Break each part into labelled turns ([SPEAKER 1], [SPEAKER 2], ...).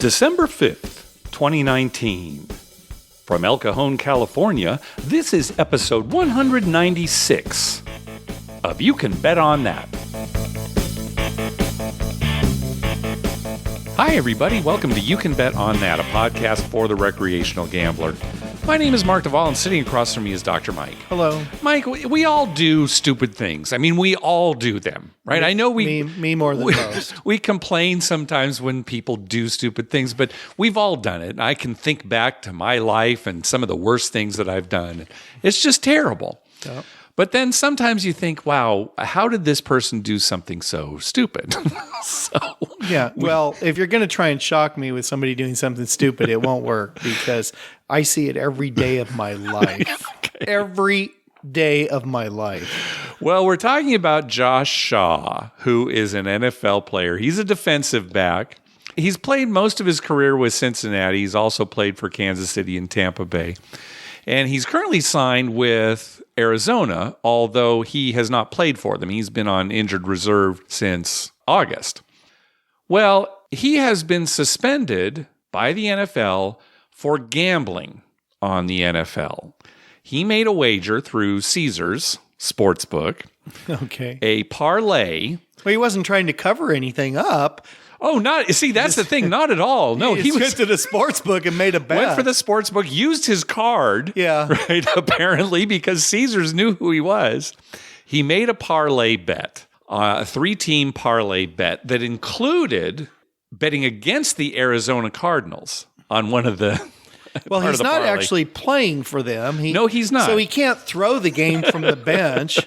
[SPEAKER 1] December 5th, 2019. From El Cajon, California, this is episode 196 of You Can Bet on That. Hi, everybody. Welcome to You Can Bet on That, a podcast for the recreational gambler. My name is Mark Duvall, and sitting across from me is Dr. Mike.
[SPEAKER 2] Hello.
[SPEAKER 1] Mike, we all do stupid things. I mean, we all do them, right? I know
[SPEAKER 2] me more than most.
[SPEAKER 1] We complain sometimes when people do stupid things, but we've all done it. I can think back to my life and some of the worst things that I've done. It's just terrible. Yep. But then sometimes you think, wow, how did this person do something so stupid?
[SPEAKER 2] Well, if you're going to try and shock me with somebody doing something stupid, it won't work because I see it every day of my life. Okay. Every day of my life.
[SPEAKER 1] Well, we're talking about Josh Shaw, who is an NFL player. He's a defensive back. He's played most of his career with Cincinnati. He's also played for Kansas City and Tampa Bay. And he's currently signed with Arizona, although he has not played for them. He's been on injured reserve since August. Well, he has been suspended by the NFL for gambling on the NFL. He made a wager through Caesars Sportsbook.
[SPEAKER 2] Okay.
[SPEAKER 1] A parlay.
[SPEAKER 2] Well, he wasn't trying to cover anything up.
[SPEAKER 1] Oh, that's the thing. Not at all. No,
[SPEAKER 2] he went to the sports book and made a bet.
[SPEAKER 1] Went for the sports book, used his card.
[SPEAKER 2] Yeah.
[SPEAKER 1] Right, apparently, because Caesars knew who he was. He made a parlay bet, a 3-team parlay bet that included betting against the Arizona Cardinals on one of the...
[SPEAKER 2] Well, he's not actually playing for them.
[SPEAKER 1] No, he's not.
[SPEAKER 2] So he can't throw the game from the bench.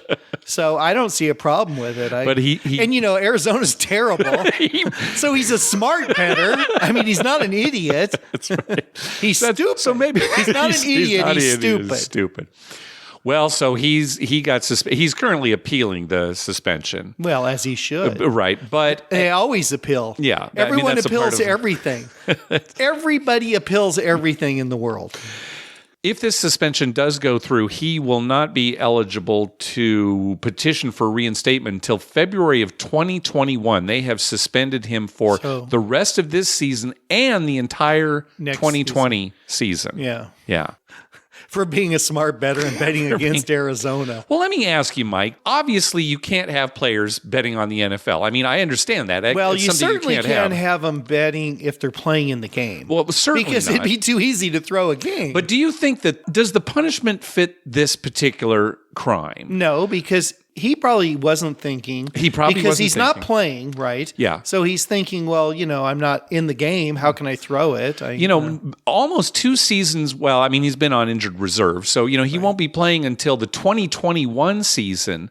[SPEAKER 2] So I don't see a problem with it.
[SPEAKER 1] But
[SPEAKER 2] and Arizona's terrible. So he's a smart bettor. I mean, he's not an idiot.
[SPEAKER 1] That's right.
[SPEAKER 2] He's stupid.
[SPEAKER 1] So maybe
[SPEAKER 2] he's not an idiot. He's stupid.
[SPEAKER 1] He's stupid. Well, so he's currently appealing the suspension.
[SPEAKER 2] Well, as he should.
[SPEAKER 1] Right, but...
[SPEAKER 2] They always appeal.
[SPEAKER 1] Yeah.
[SPEAKER 2] Everyone appeals everything. Everybody appeals everything in the world.
[SPEAKER 1] If this suspension does go through, he will not be eligible to petition for reinstatement until February of 2021. They have suspended him for the rest of this season and the entire 2020 season.
[SPEAKER 2] Yeah.
[SPEAKER 1] Yeah.
[SPEAKER 2] For being a smart bettor and betting against Arizona.
[SPEAKER 1] Well, let me ask you, Mike. Obviously, you can't have players betting on the NFL. I mean, I understand that.
[SPEAKER 2] Well, you certainly can't have them betting if they're playing in the game.
[SPEAKER 1] Well, certainly
[SPEAKER 2] because
[SPEAKER 1] not.
[SPEAKER 2] It'd be too easy to throw a game.
[SPEAKER 1] But do you think does the punishment fit this particular crime?
[SPEAKER 2] No, because he probably wasn't thinking. Because he's not playing, right?
[SPEAKER 1] Yeah.
[SPEAKER 2] So he's thinking, well, I'm not in the game. How can I throw it?
[SPEAKER 1] Almost 2 seasons. Well, I mean, he's been on injured reserve. So, he won't be playing until the 2021 season.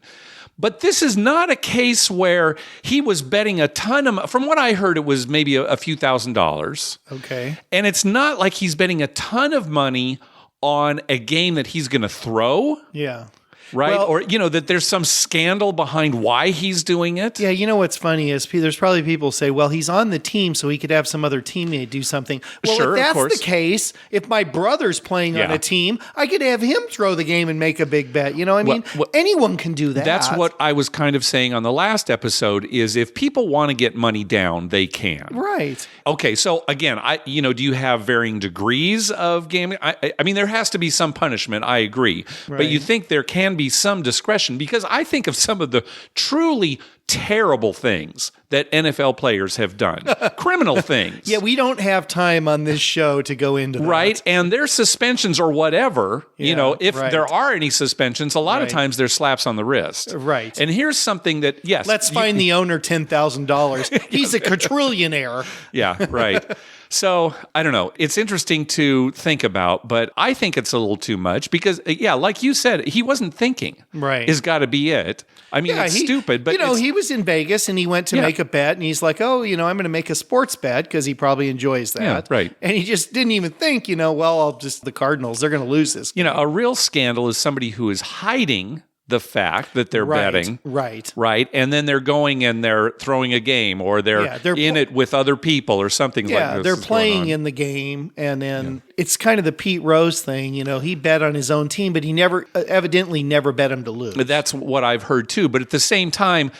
[SPEAKER 1] But this is not a case where he was betting a ton of, from what I heard, it was maybe a few $1,000s.
[SPEAKER 2] Okay.
[SPEAKER 1] And it's not like he's betting a ton of money on a game that he's going to throw.
[SPEAKER 2] Yeah.
[SPEAKER 1] Right? Well, or, that there's some scandal behind why he's doing it.
[SPEAKER 2] Yeah, what's funny is there's probably people who say, well, he's on the team, so he could have some other teammate do something. Well,
[SPEAKER 1] sure,
[SPEAKER 2] if that's the case, if my brother's playing on a team, I could have him throw the game and make a big bet. Anyone can do that.
[SPEAKER 1] That's what I was kind of saying on the last episode, is if people want to get money down, they can.
[SPEAKER 2] Right.
[SPEAKER 1] Okay, so again, do you have varying degrees of gambling? I mean, there has to be some punishment, I agree. Right. But you think there can be some discretion, because I think of some of the truly terrible things that NFL players have done, criminal things.
[SPEAKER 2] Yeah, we don't have time on this show to go into that.
[SPEAKER 1] Right, and their suspensions or whatever, if there are any suspensions, a lot of times they're slaps on the wrist.
[SPEAKER 2] Right.
[SPEAKER 1] And here's something that, yes.
[SPEAKER 2] Let's find the owner $10,000. He's a quadrillionaire.
[SPEAKER 1] Yeah, right. So, I don't know. It's interesting to think about, but I think it's a little too much because, like you said, he wasn't thinking.
[SPEAKER 2] Right.
[SPEAKER 1] Is got to be it. I mean, it's stupid, but
[SPEAKER 2] he was in Vegas and he went to make a bet and he's like, oh, I'm going to make a sports bet because he probably enjoys that.
[SPEAKER 1] Yeah, right.
[SPEAKER 2] And he just didn't even think, the Cardinals, they're going to lose this game.
[SPEAKER 1] A real scandal is somebody who is hiding the fact that they're betting.
[SPEAKER 2] Right.
[SPEAKER 1] And then they're going and they're throwing a game, or they're in it with other people or something like this.
[SPEAKER 2] Yeah, they're playing in the game, and then it's kind of the Pete Rose thing. He bet on his own team, but he evidently never bet him to lose.
[SPEAKER 1] That's what I've heard too. But at the same time,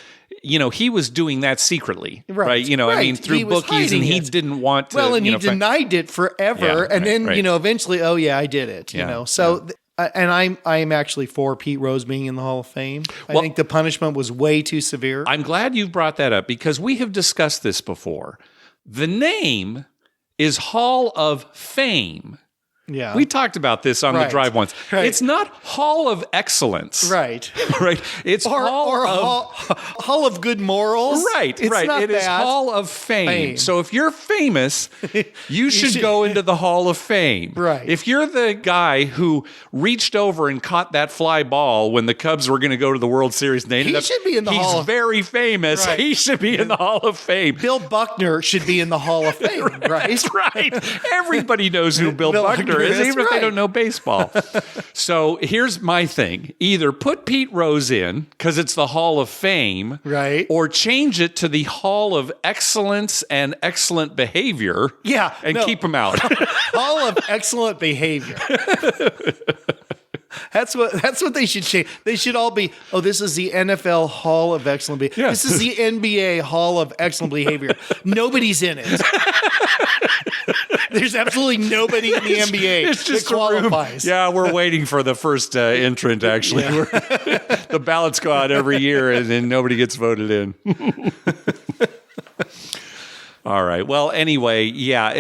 [SPEAKER 1] he was doing that secretly, right? I mean, through bookies, and he didn't want to.
[SPEAKER 2] Well, and he denied it forever, and then eventually, oh yeah, I did it. So. And I'm actually for Pete Rose being in the Hall of Fame. I think the punishment was way too severe.
[SPEAKER 1] I'm glad you brought that up because we have discussed this before. The name is Hall of Fame.
[SPEAKER 2] Yeah.
[SPEAKER 1] We talked about this on the drive once.
[SPEAKER 2] Right.
[SPEAKER 1] It's not Hall of Excellence.
[SPEAKER 2] Right.
[SPEAKER 1] Right. It's
[SPEAKER 2] Hall of Good Morals.
[SPEAKER 1] Right. It is Hall of Fame. So if you're famous, you should go into the Hall of Fame.
[SPEAKER 2] Right.
[SPEAKER 1] If you're the guy who reached over and caught that fly ball when the Cubs were going to go to the World Series, and
[SPEAKER 2] he should be in the Hall.
[SPEAKER 1] He's very famous.
[SPEAKER 2] Right.
[SPEAKER 1] He should be in the Hall of Fame.
[SPEAKER 2] Bill Buckner should be in the Hall of Fame. Right.
[SPEAKER 1] That's right. Everybody knows who Bill Buckner is, even if they don't know baseball. So here's my thing. Either put Pete Rose in, because it's the Hall of Fame,
[SPEAKER 2] right,
[SPEAKER 1] or change it to the Hall of Excellence and Excellent Behavior, and keep him out.
[SPEAKER 2] Hall of Excellent Behavior. That's what they should change. They should all be, this is the NFL Hall of Excellent Behavior. This is the NBA Hall of Excellent Behavior. Nobody's in it. There's absolutely nobody in the NBA that qualifies.
[SPEAKER 1] Yeah, we're waiting for the first entrant, actually. The ballots go out every year, and then nobody gets voted in. All right. Well, anyway,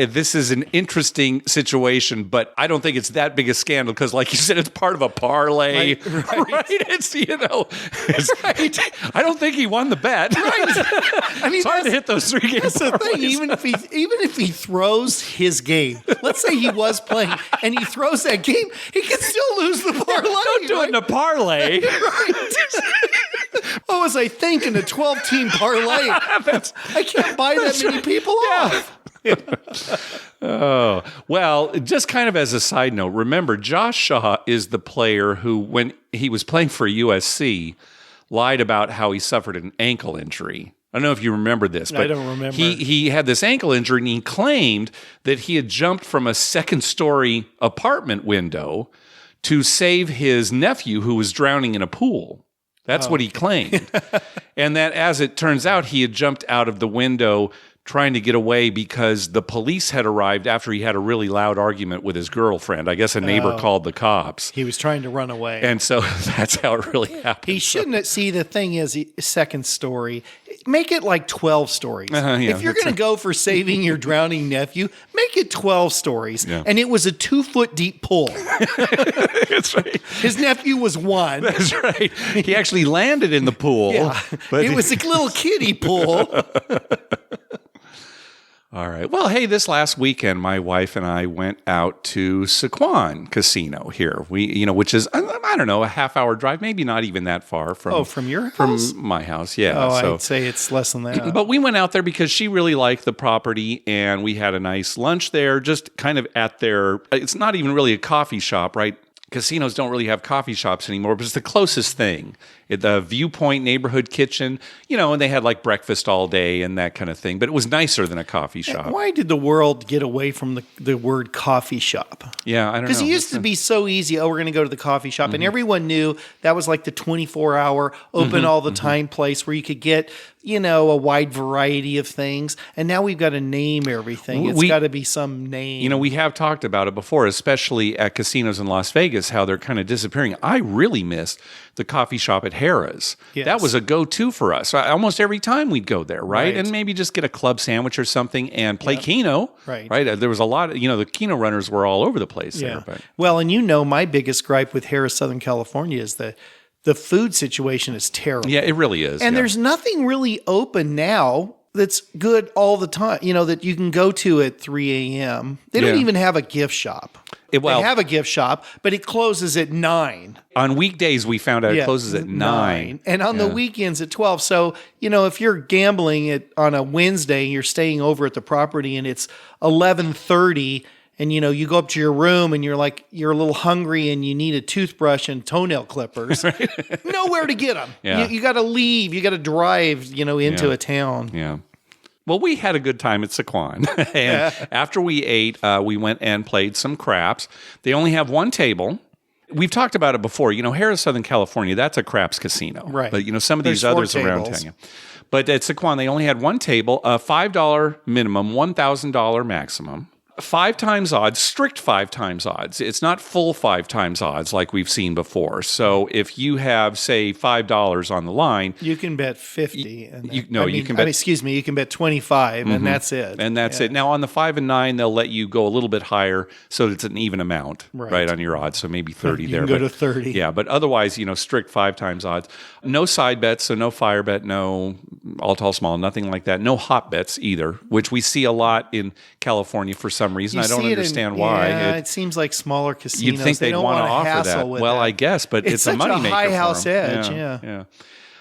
[SPEAKER 1] this is an interesting situation, but I don't think it's that big a scandal because, like you said, it's part of a parlay. Right? It's, I don't think he won the bet. Right. I mean, it's hard to hit those 3 games.
[SPEAKER 2] That's the thing. Even if he throws his game, let's say he was playing and he throws that game, he can still lose the parlay.
[SPEAKER 1] Don't do it in a parlay.
[SPEAKER 2] Right. What was I thinking? A 12-team parlay. I can't buy that many people off.
[SPEAKER 1] Oh, well, just kind of as a side note, remember, Josh Shaw is the player who, when he was playing for USC, lied about how he suffered an ankle injury. I don't know if you remember this, but
[SPEAKER 2] I don't remember.
[SPEAKER 1] He had this ankle injury, and he claimed that he had jumped from a second-story apartment window to save his nephew who was drowning in a pool. That's what he claimed. And that, as it turns out, he had jumped out of the window trying to get away because the police had arrived after he had a really loud argument with his girlfriend. I guess a neighbor called the cops.
[SPEAKER 2] He was trying to run away.
[SPEAKER 1] And so that's how it really happened.
[SPEAKER 2] He shouldn't see, the thing is, second story, make it like 12 stories. If you're going to go for saving your drowning nephew, make it 12 stories. Yeah. And it was a 2-foot deep pool.
[SPEAKER 1] That's right.
[SPEAKER 2] His nephew was 1.
[SPEAKER 1] That's right. He actually landed in the pool.
[SPEAKER 2] Yeah. But it was a little kiddie pool.
[SPEAKER 1] All right. Well, hey, this last weekend, my wife and I went out to Sycuan Casino here. Which is, I don't know, a half-hour drive, maybe not even that far from.
[SPEAKER 2] From your house?
[SPEAKER 1] From my house, yeah.
[SPEAKER 2] I'd say it's less than that.
[SPEAKER 1] But we went out there because she really liked the property, and we had a nice lunch there, just kind of at their. It's not even really a coffee shop, right? Casinos don't really have coffee shops anymore, but it's the closest thing. The Viewpoint Neighborhood Kitchen, and they had like breakfast all day and that kind of thing, but it was nicer than a coffee shop.
[SPEAKER 2] And why did the world get away from the word coffee shop?
[SPEAKER 1] Yeah, I don't know.
[SPEAKER 2] Because it used to be so easy. We're going to go to the coffee shop. And everyone knew that was like the 24-hour open all the time place where you could get, a wide variety of things. And now we've got to name everything. It's got to be some name.
[SPEAKER 1] We have talked about it before, especially at casinos in Las Vegas, how they're kind of disappearing. I really missed the coffee shop at Harrah's. Yes. That was a go-to for us. Almost every time we'd go there, right? And maybe just get a club sandwich or something and play Keno. Right. There was a lot of, the Keno runners were all over the place there. But.
[SPEAKER 2] Well, and my biggest gripe with Harrah's Southern California is the food situation is terrible.
[SPEAKER 1] Yeah, it really is.
[SPEAKER 2] And there's nothing really open now that's good all the time, that you can go to at 3 a.m. They don't even have a gift shop. They have a gift shop, but it closes at 9.
[SPEAKER 1] On weekdays, we found out it closes at 9.
[SPEAKER 2] And on the weekends at 12. So, if you're gambling on a Wednesday and you're staying over at the property and it's 11:30 and you go up to your room and you're a little hungry and you need a toothbrush and toenail clippers. Nowhere to get them.
[SPEAKER 1] Yeah.
[SPEAKER 2] You got to leave. You got to drive, into a town.
[SPEAKER 1] Yeah. Well, we had a good time at Sycuan. And after we ate, we went and played some craps. They only have one table. We've talked about it before. Harrah, Southern California, that's a craps casino.
[SPEAKER 2] Right.
[SPEAKER 1] But, some of these
[SPEAKER 2] There's
[SPEAKER 1] others
[SPEAKER 2] 4
[SPEAKER 1] around
[SPEAKER 2] tables.
[SPEAKER 1] town. Yeah. But at Sycuan, they only had one table, a $5 minimum, $1,000 maximum. 5 times odds, strict 5 times odds. It's not full 5 times odds like we've seen before. So if you have, say, $5 on the line,
[SPEAKER 2] you can bet 50.
[SPEAKER 1] You can bet.
[SPEAKER 2] Excuse me, you can bet 25, and that's it.
[SPEAKER 1] And that's it. Now on the 5 and 9, they'll let you go a little bit higher, so it's an even amount, right on your odds. So maybe 30 there.
[SPEAKER 2] You can go to 30.
[SPEAKER 1] Yeah, but otherwise, strict 5 times odds. No side bets, so no fire bet, no all tall small, nothing like that. No hot bets either, which we see a lot in California for some reason. I don't understand why.
[SPEAKER 2] Yeah, it seems like smaller casinos.
[SPEAKER 1] You'd think they'd want to offer that. Well, I guess, but it's a moneymaker.
[SPEAKER 2] It's such a high house
[SPEAKER 1] for them.
[SPEAKER 2] edge.
[SPEAKER 1] Yeah.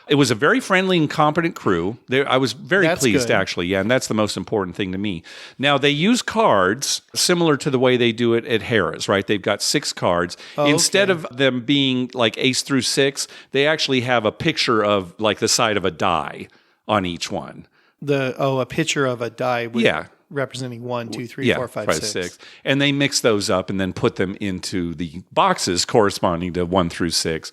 [SPEAKER 1] It was a very friendly and competent crew. I was very pleased,
[SPEAKER 2] good.
[SPEAKER 1] actually. Yeah, and that's the most important thing to me. Now, they use cards similar to the way they do it at Harrah's, right? They've got 6 cards. Instead of them being like ace through 6, they actually have a picture of like the side of a die on each one.
[SPEAKER 2] A picture of a die representing 1, 2, 3, 4, 5, 6.
[SPEAKER 1] And they mix those up and then put them into the boxes corresponding to 1 through 6.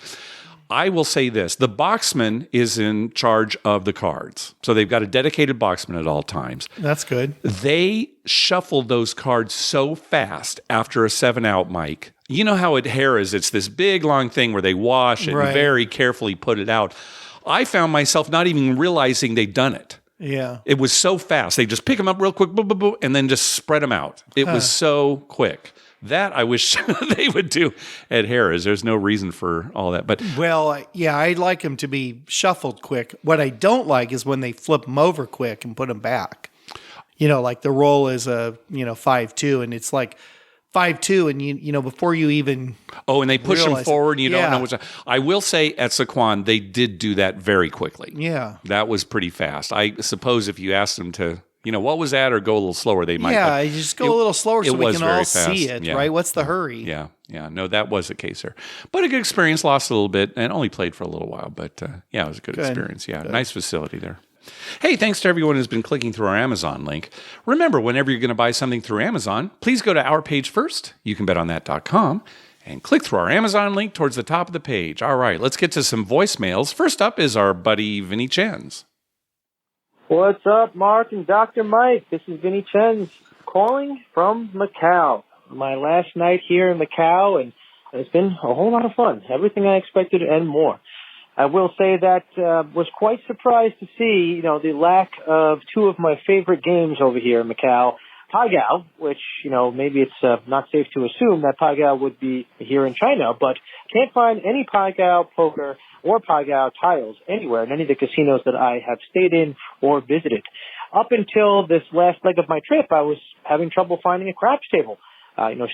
[SPEAKER 1] I will say this. The boxman is in charge of the cards. So they've got a dedicated boxman at all times.
[SPEAKER 2] That's good.
[SPEAKER 1] They shuffled those cards so fast after a 7-out, Mike. You know how at Harrah's, it's this big, long thing where they wash it and very carefully put it out. I found myself not even realizing they'd done it.
[SPEAKER 2] Yeah.
[SPEAKER 1] It was so fast. They just pick them up real quick, boom, boom, boom, and then just spread them out. It was so quick. That I wish they would do at Harrah's. There's no reason for all that. But
[SPEAKER 2] I'd like them to be shuffled quick. What I don't like is when they flip them over quick and put them back. Like the roll is a 5-2, and it's like 5-2, and before you even
[SPEAKER 1] and they push them forward, and you don't know
[SPEAKER 2] Yeah.
[SPEAKER 1] I will say at Sycuan they did do that very quickly.
[SPEAKER 2] Yeah,
[SPEAKER 1] that was pretty fast. I suppose if you asked them to, what was that, or go a little slower, they might.
[SPEAKER 2] Yeah, you just go a little slower so we can all see it,
[SPEAKER 1] yeah.
[SPEAKER 2] right? What's the hurry?
[SPEAKER 1] Yeah. No, that was the case there. But a good experience. Lost a little bit and only played for a little while, but it was a good experience. Yeah, nice facility there. Hey, thanks to everyone who's been clicking through our Amazon link. Remember, whenever you're going to buy something through Amazon, please go to our page first, youcanbetonThat.com, and click through our Amazon link towards the top of the page. All right, let's get to some voicemails. First up is our buddy Vinny Chens.
[SPEAKER 3] What's up, Mark and Dr. Mike? This is Vinny Chens calling from Macau. My last night here in Macau, and it's been a whole lot of fun. Everything I expected and more. I will say that was quite surprised to see, the lack of 2 of my favorite games over here in Macau. Paigao, which, maybe it's not safe to assume that Paigao would be here in China, but can't find any Paigao poker or Paigao tiles anywhere in any of the casinos that I have stayed in or visited. Up until this last leg of my trip, I was having trouble finding a craps table.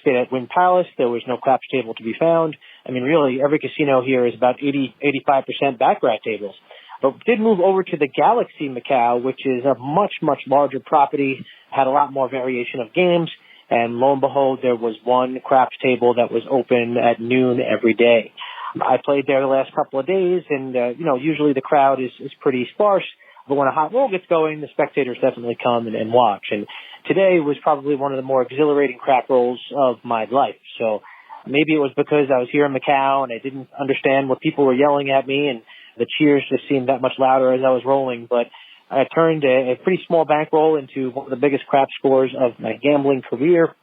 [SPEAKER 3] Stayed at Wynn Palace. There was no craps table to be found. I mean, really, every casino here is about 85% baccarat tables. But did move over to the Galaxy Macau, which is a much, much larger property, had a lot more variation of games, and lo and behold, there was one craps table that was open at noon every day. I played there the last couple of days, and, usually the crowd is pretty sparse, but when a hot roll gets going, the spectators definitely come and watch. And today was probably one of the more exhilarating crap rolls of my life. So maybe it was because I was here in Macau and I didn't understand what people were yelling at me, and the cheers just seemed that much louder as I was rolling. But I turned a pretty small bankroll into one of the biggest crap scores of my gambling career.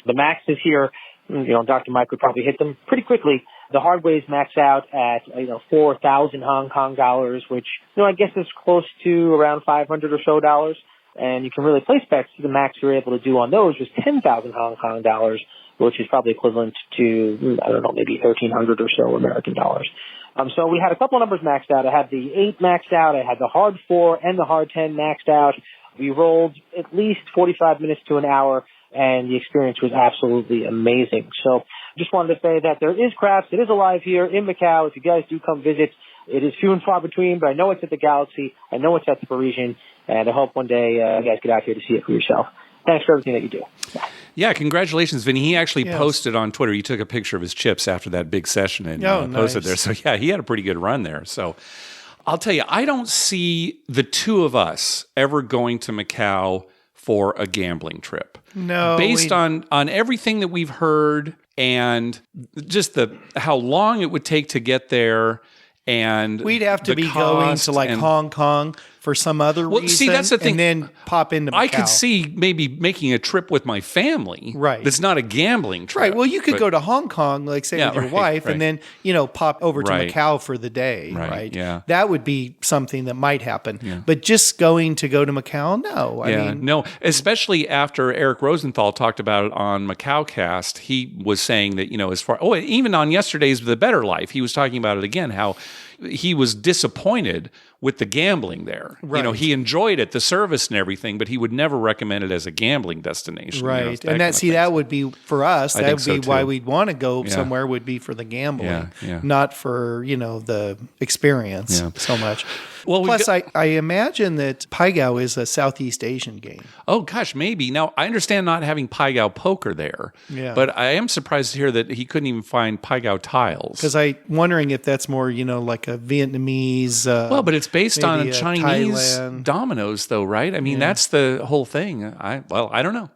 [SPEAKER 3] The maxes here, Dr. Mike would probably hit them pretty quickly. The hard ways max out at 4,000 Hong Kong dollars, which I guess is close to around $500 or so dollars. And you can really place bets. The max you were able to do on those was 10,000 Hong Kong dollars, which is probably equivalent to maybe 1,300 or so American dollars. So we had a couple of numbers maxed out. I had the 8 maxed out. I had the hard 4 and the hard 10 maxed out. We rolled at least 45 minutes to an hour, and the experience was absolutely amazing. So just wanted to say that there is craps. It is alive here in Macau. If you guys do come visit, it is few and far between, but I know it's at the Galaxy. I know it's at the Parisian, and I hope one day you guys get out here to see it for yourself. Thanks for everything that you do. Bye.
[SPEAKER 1] Yeah, congratulations, Vinny. He actually
[SPEAKER 2] Yes.
[SPEAKER 1] posted on Twitter. He took a picture of his chips after that big session and posted
[SPEAKER 2] nice.
[SPEAKER 1] there. So, yeah, he had a pretty good run there. So, I'll tell you, I don't see the two of us ever going to Macau for a gambling trip.
[SPEAKER 2] No.
[SPEAKER 1] Based on everything that we've heard and just how long it would take to get there. And
[SPEAKER 2] we'd have to
[SPEAKER 1] the
[SPEAKER 2] be going
[SPEAKER 1] cost
[SPEAKER 2] to like
[SPEAKER 1] and-
[SPEAKER 2] Hong Kong for some other reason.
[SPEAKER 1] see, that's the thing.
[SPEAKER 2] And then pop into Macau.
[SPEAKER 1] I could see maybe making a trip with my family.
[SPEAKER 2] Right.
[SPEAKER 1] That's not a gambling trip.
[SPEAKER 2] Right. Well, you could go to Hong Kong, like say
[SPEAKER 1] Yeah,
[SPEAKER 2] with your
[SPEAKER 1] right,
[SPEAKER 2] wife,
[SPEAKER 1] right.
[SPEAKER 2] and then, pop over to
[SPEAKER 1] Right.
[SPEAKER 2] Macau for the day.
[SPEAKER 1] Right,
[SPEAKER 2] Right.
[SPEAKER 1] yeah.
[SPEAKER 2] That would be something that might happen. But just going to go to Macau, no. I mean,
[SPEAKER 1] No, especially after Eric Rosenthal talked about it on Macau Cast, he was saying that, even on yesterday's The Better Life, he was talking about it again, how he was disappointed with the gambling there.
[SPEAKER 2] Right.
[SPEAKER 1] He enjoyed it, the service and everything, but he would never recommend it as a gambling destination.
[SPEAKER 2] right.
[SPEAKER 1] That
[SPEAKER 2] And
[SPEAKER 1] kind of thing.
[SPEAKER 2] that would be for us.
[SPEAKER 1] I
[SPEAKER 2] That
[SPEAKER 1] think
[SPEAKER 2] would
[SPEAKER 1] so,
[SPEAKER 2] be why
[SPEAKER 1] too.
[SPEAKER 2] we'd want to go somewhere would be for the gambling,
[SPEAKER 1] Yeah.
[SPEAKER 2] not for, the experience
[SPEAKER 1] Yeah.
[SPEAKER 2] so much.
[SPEAKER 1] Well, we've
[SPEAKER 2] Plus,
[SPEAKER 1] got-
[SPEAKER 2] I imagine that Pai Gow is a Southeast Asian game.
[SPEAKER 1] Oh, gosh, maybe. Now, I understand not having Pai Gow poker there,
[SPEAKER 2] Yeah.
[SPEAKER 1] but I am surprised to hear that he couldn't even find Pai Gow tiles.
[SPEAKER 2] Because I'm wondering if that's more, like a Vietnamese.
[SPEAKER 1] Well, but it's based on
[SPEAKER 2] maybe,
[SPEAKER 1] Chinese
[SPEAKER 2] Thailand.
[SPEAKER 1] dominoes, though, right? I mean, that's the whole thing. I don't know.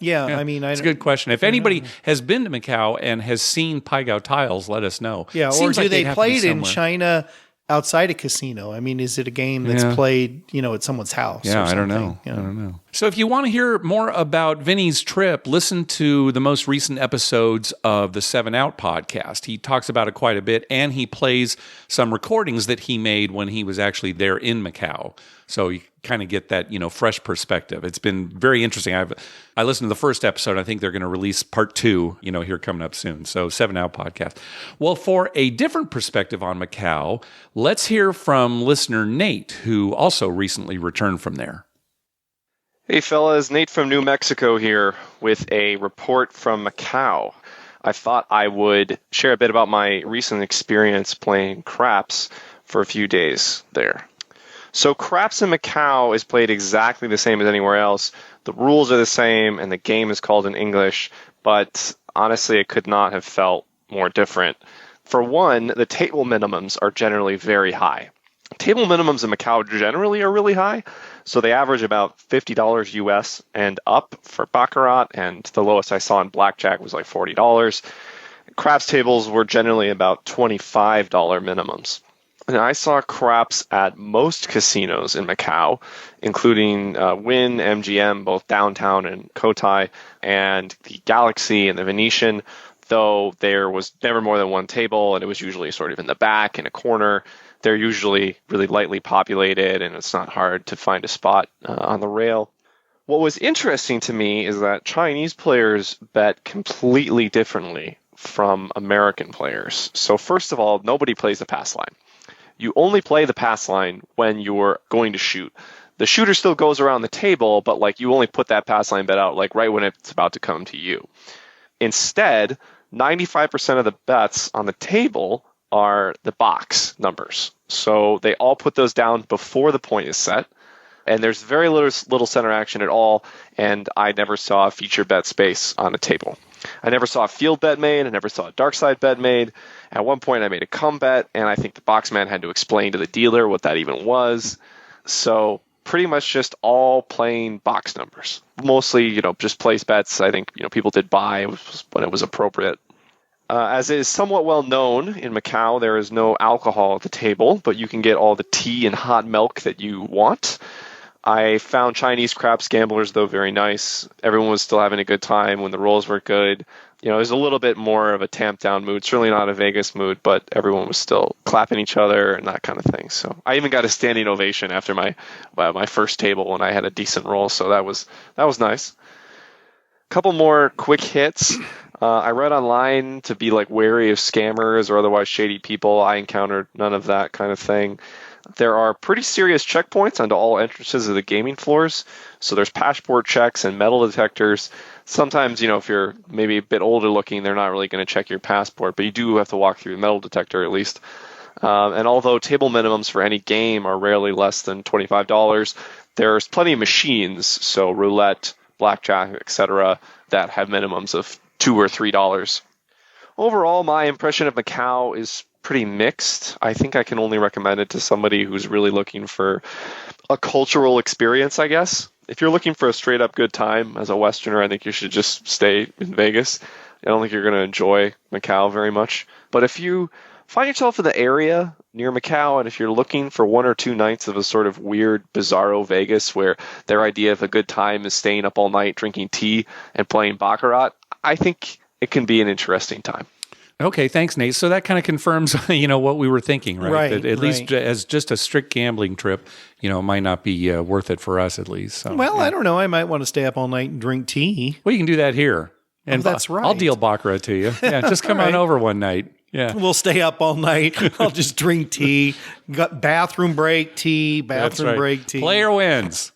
[SPEAKER 2] Yeah, I mean,
[SPEAKER 1] It's a good question. If anybody has been to Macau and has seen Pai Gow tiles, let us know.
[SPEAKER 2] Yeah, or
[SPEAKER 1] Seems
[SPEAKER 2] do
[SPEAKER 1] like they'd
[SPEAKER 2] they
[SPEAKER 1] have to
[SPEAKER 2] play
[SPEAKER 1] be
[SPEAKER 2] it in
[SPEAKER 1] somewhere.
[SPEAKER 2] China outside a casino? I mean, is it a game that's
[SPEAKER 1] Yeah.
[SPEAKER 2] played, at someone's house?
[SPEAKER 1] Yeah,
[SPEAKER 2] or
[SPEAKER 1] I don't
[SPEAKER 2] something?
[SPEAKER 1] know.
[SPEAKER 2] Yeah.
[SPEAKER 1] I don't know. So if you want to hear more about Vinny's trip, listen to the most recent episodes of the 7 Out podcast. He talks about it quite a bit, and he plays some recordings that he made when he was actually there in Macau. So you kind of get that, fresh perspective. It's been very interesting. I listened to the first episode. I think they're going to release part 2, here coming up soon. So 7 Out podcast. Well, for a different perspective on Macau, let's hear from listener Nate, who also recently returned from there.
[SPEAKER 4] Hey fellas, Nate from New Mexico here with a report from Macau. I thought I would share a bit about my recent experience playing craps for a few days there. So craps in Macau is played exactly the same as anywhere else. The rules are the same and the game is called in English, but honestly it could not have felt more different. For one, the table minimums are generally very high. Table minimums in Macau generally are really high, so they average about $50 US and up for Baccarat, and the lowest I saw in Blackjack was like $40. Craps tables were generally about $25 minimums. And I saw craps at most casinos in Macau, including Wynn, MGM, both downtown and Cotai, and the Galaxy and the Venetian, though there was never more than one table, and it was usually sort of in the back in a corner. They're usually really lightly populated, and it's not hard to find a spot on the rail. What was interesting to me is that Chinese players bet completely differently from American players. So first of all, nobody plays the pass line. You only play the pass line when you're going to shoot. The shooter still goes around the table, but you only put that pass line bet out right when it's about to come to you. Instead, 95% of the bets on the table are the box numbers. So they all put those down before the point is set. And there's very little center action at all. And I never saw a feature bet space on the table. I never saw a field bet made. I never saw a dark side bet made. At one point I made a come bet, and I think the box man had to explain to the dealer what that even was. So pretty much just all plain box numbers. Mostly, just place bets. I think, people did buy when it was appropriate. As is somewhat well known, in Macau, there is no alcohol at the table, but you can get all the tea and hot milk that you want. I found Chinese craps gamblers, though, very nice. Everyone was still having a good time when the rolls were good. It was a little bit more of a tamped down mood, certainly not a Vegas mood, but everyone was still clapping each other and that kind of thing. So I even got a standing ovation after my first table when I had a decent roll, so that was nice. A couple more quick hits. I read online to be wary of scammers or otherwise shady people. I encountered none of that kind of thing. There are pretty serious checkpoints onto all entrances of the gaming floors. So there's passport checks and metal detectors. Sometimes, if you're maybe a bit older looking, they're not really going to check your passport, but you do have to walk through the metal detector at least. And although table minimums for any game are rarely less than $25, there's plenty of machines. So roulette, blackjack, etc., that have minimums of $2 or $3. Overall, my impression of Macau is pretty mixed. I think I can only recommend it to somebody who's really looking for a cultural experience, I guess. If you're looking for a straight up good time as a Westerner, I think you should just stay in Vegas. I don't think you're going to enjoy Macau very much. But if you find yourself in the area near Macau, and if you're looking for 1 or 2 nights of a sort of weird, bizarro Vegas where their idea of a good time is staying up all night, drinking tea, and playing baccarat, I think it can be an interesting time.
[SPEAKER 1] Okay, thanks, Nate. So that kind of confirms, what we were thinking, right?
[SPEAKER 2] Right,
[SPEAKER 1] That at least as just a strict gambling trip, it might not be worth it for us at least. So,
[SPEAKER 2] Well, I don't know. I might want to stay up all night and drink tea.
[SPEAKER 1] Well, you can do that here. And
[SPEAKER 2] that's right.
[SPEAKER 1] I'll deal baccarat to you. Yeah, just come on over one night. Yeah.
[SPEAKER 2] We'll stay up all night. I'll just drink tea. Got bathroom break, tea,
[SPEAKER 1] That's
[SPEAKER 2] bathroom
[SPEAKER 1] right.
[SPEAKER 2] break, tea.
[SPEAKER 1] Player wins.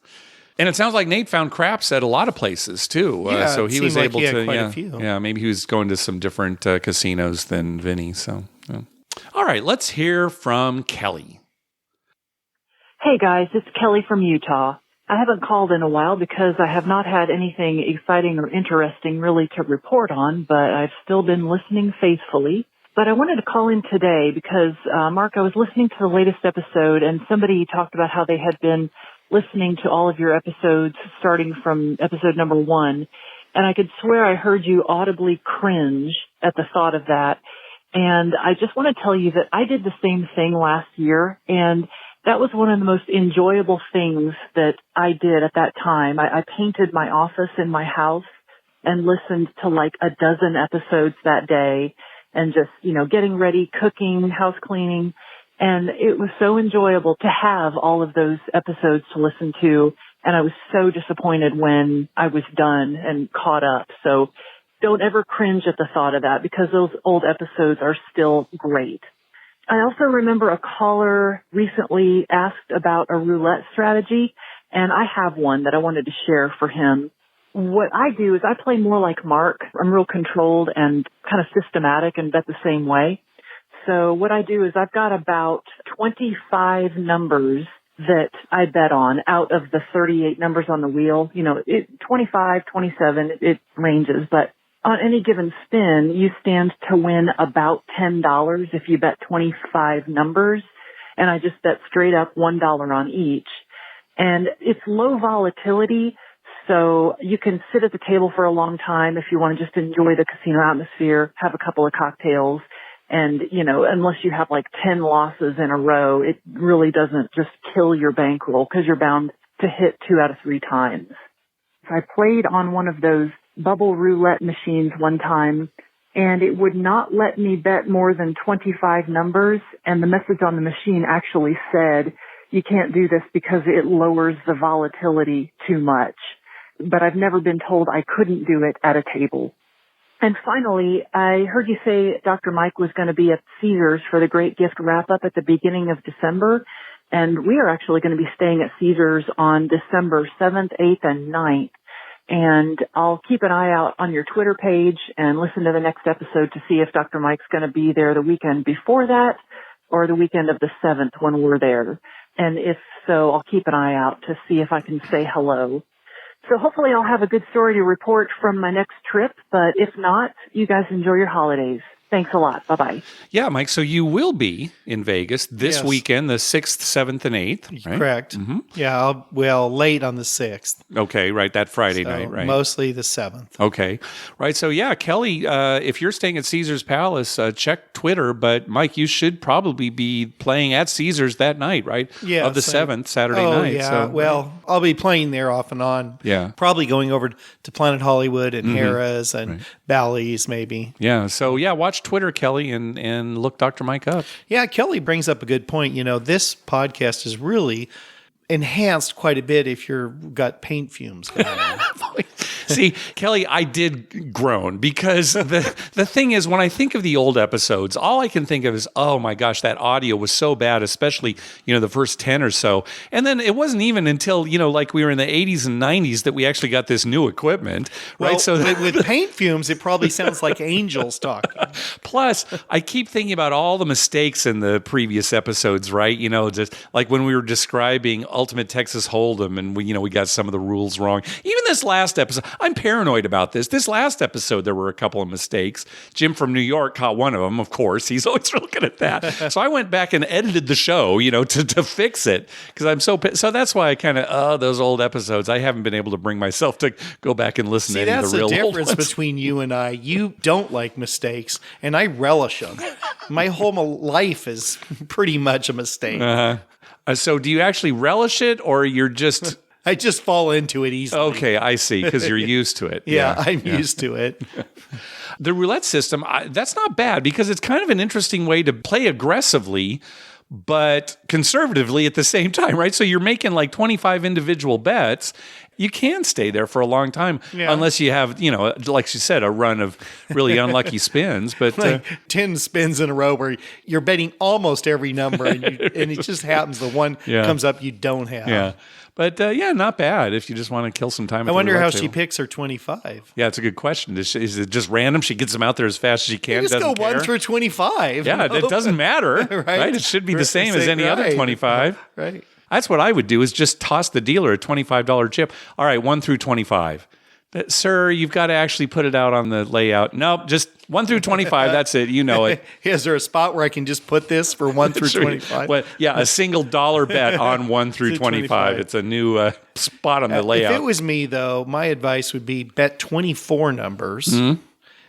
[SPEAKER 1] And it sounds like Nate found craps at a lot of places too.
[SPEAKER 2] Yeah,
[SPEAKER 1] so
[SPEAKER 2] it
[SPEAKER 1] he was
[SPEAKER 2] seemed like
[SPEAKER 1] able
[SPEAKER 2] he had
[SPEAKER 1] to,
[SPEAKER 2] quite a few.
[SPEAKER 1] yeah, maybe he was going to some different casinos than Vinny. So, yeah. All right, let's hear from Kelly.
[SPEAKER 5] Hey guys, it's Kelly from Utah. I haven't called in a while because I have not had anything exciting or interesting really to report on, but I've still been listening faithfully. But I wanted to call in today because, Mark, I was listening to the latest episode and somebody talked about how they had been listening to all of your episodes starting from episode number 1. And I could swear I heard you audibly cringe at the thought of that. And I just want to tell you that I did the same thing last year. And that was one of the most enjoyable things that I did at that time. I painted my office in my house and listened to like a dozen episodes that day and just, getting ready, cooking, house cleaning. And it was so enjoyable to have all of those episodes to listen to. And I was so disappointed when I was done and caught up. So don't ever cringe at the thought of that because those old episodes are still great. I also remember a caller recently asked about a roulette strategy, and I have one that I wanted to share for him. What I do is I play more like Mark. I'm real controlled and kind of systematic and bet the same way. So what I do is I've got about 25 numbers that I bet on out of the 38 numbers on the wheel. 25, 27, it ranges, but on any given spin, you stand to win about $10 if you bet 25 numbers, and I just bet straight up $1 on each. And it's low volatility, so you can sit at the table for a long time if you want to just enjoy the casino atmosphere, have a couple of cocktails, and, unless you have like 10 losses in a row, it really doesn't just kill your bankroll because you're bound to hit 2 out of 3 times. So I played on one of those bubble roulette machines one time, and it would not let me bet more than 25 numbers, and the message on the machine actually said, you can't do this because it lowers the volatility too much. But I've never been told I couldn't do it at a table. And finally, I heard you say Dr. Mike was going to be at Caesars for the Great Gift Wrap-Up at the beginning of December, and we are actually going to be staying at Caesars on December 7th, 8th, and 9th. And I'll keep an eye out on your Twitter page and listen to the next episode to see if Dr. Mike's going to be there the weekend before that or the weekend of the 7th when we're there. And if so, I'll keep an eye out to see if I can say hello. So hopefully I'll have a good story to report from my next trip, but if not, you guys enjoy your holidays. Thanks a lot. Bye-bye.
[SPEAKER 1] Yeah, Mike. So you will be in Vegas this weekend, the 6th, 7th, and 8th, right?
[SPEAKER 2] Correct.
[SPEAKER 1] Mm-hmm.
[SPEAKER 2] Yeah, late on the 6th.
[SPEAKER 1] Okay, right. That Friday night, right?
[SPEAKER 2] Mostly the 7th.
[SPEAKER 1] Okay, right. So yeah, Kelly, if you're staying at Caesar's Palace, check Twitter. But Mike, you should probably be playing at Caesar's that night, right?
[SPEAKER 2] Yeah,
[SPEAKER 1] of the 7th, Saturday night.
[SPEAKER 2] Yeah.
[SPEAKER 1] So,
[SPEAKER 2] I'll be playing there off and on.
[SPEAKER 1] Yeah.
[SPEAKER 2] Probably going over to Planet Hollywood and Harrah's and Bally's maybe.
[SPEAKER 1] Yeah. So yeah, watch Twitter, Kelly, and look Dr. Mike up.
[SPEAKER 2] Yeah, Kelly brings up a good point. This podcast is really enhanced quite a bit if you've got paint fumes going on.
[SPEAKER 1] See, Kelly, I did groan because the thing is, when I think of the old episodes, all I can think of is, oh my gosh, that audio was so bad, especially, the first 10 or so. And then it wasn't even until, like we were in the 80s and 90s that we actually got this new equipment, right?
[SPEAKER 2] Well,
[SPEAKER 1] So
[SPEAKER 2] with paint fumes, it probably sounds like angels talking.
[SPEAKER 1] plus, I keep thinking about all the mistakes in the previous episodes, right? Just like when we were describing Ultimate Texas Hold'em and we got some of the rules wrong. Even this last episode, I'm paranoid about this. This last episode, there were a couple of mistakes. Jim from New York caught one of them, of course. He's always real good at that. So I went back and edited the show, to fix it because I'm so that's why I kind of, those old episodes, I haven't been able to bring myself to go back and listen to any of the real old ones.
[SPEAKER 2] That's the difference between you and I. You don't like mistakes, and I relish them. My whole life is pretty much a mistake.
[SPEAKER 1] So do you actually relish it, or you're just...
[SPEAKER 2] I just fall into it easily.
[SPEAKER 1] Okay, I see, because you're used to it.
[SPEAKER 2] Yeah, I'm used to it.
[SPEAKER 1] The roulette system, that's not bad because it's kind of an interesting way to play aggressively, but conservatively at the same time, right? So you're making like 25 individual bets. You can stay there for a long time unless you have, like she said, a run of really unlucky spins. But
[SPEAKER 2] like 10 spins in a row where you're betting almost every number and it just happens the one comes up you don't have.
[SPEAKER 1] Yeah. But not bad if you just want to kill some time.
[SPEAKER 2] I wonder how she picks her 25.
[SPEAKER 1] Yeah, it's a good question. Is it just random? She gets them out there as fast as she can.
[SPEAKER 2] You just go 1 through 25.
[SPEAKER 1] Yeah, it doesn't matter, right? It should be the same as any other 25.
[SPEAKER 2] Right.
[SPEAKER 1] That's what I would do is just toss the dealer a $25 chip. All right, 1 through 25. But, sir, you've got to actually put it out on the layout. Nope, just 1 through 25. That's it. You know it.
[SPEAKER 2] Is there a spot where I can just put this for 1 through 25?
[SPEAKER 1] Well, a single dollar bet on 1 through 25. It's a new spot on the layout.
[SPEAKER 2] If it was me, though, my advice would be bet 24 numbers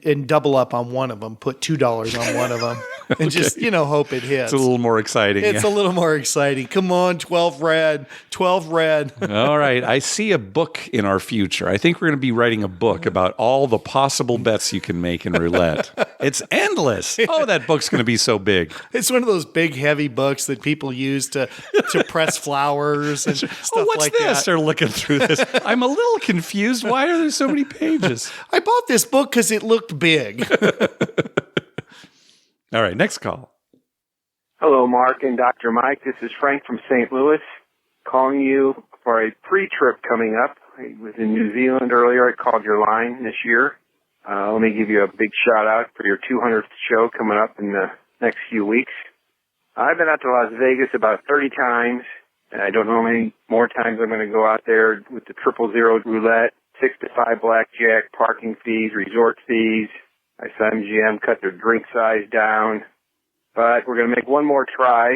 [SPEAKER 2] and double up on one of them. Put $2 on one of them. And just, hope it hits.
[SPEAKER 1] It's a little more exciting.
[SPEAKER 2] It's a little more exciting. Come on, 12 red.
[SPEAKER 1] All right. I see a book in our future. I think we're going to be writing a book about all the possible bets you can make in roulette. It's endless. Oh, that book's going to be so big.
[SPEAKER 2] It's one of those big, heavy books that people use to press flowers and stuff
[SPEAKER 1] what's
[SPEAKER 2] like
[SPEAKER 1] this?
[SPEAKER 2] that.
[SPEAKER 1] They're looking through this. I'm a little confused. Why are there so many pages?
[SPEAKER 2] I bought this book because it looked big.
[SPEAKER 1] All right, next call.
[SPEAKER 6] Hello, Mark and Dr. Mike. This is Frank from St. Louis, calling you for a pre-trip coming up. I was in New Zealand earlier. I called your line this year. Let me give you a big shout-out for your 200th show coming up in the next few weeks. I've been out to Las Vegas about 30 times, and I don't know how many more times I'm going to go out there with the 000 roulette, 6 to 5 blackjack, parking fees, resort fees. I saw MGM cut their drink size down. But we're going to make one more try.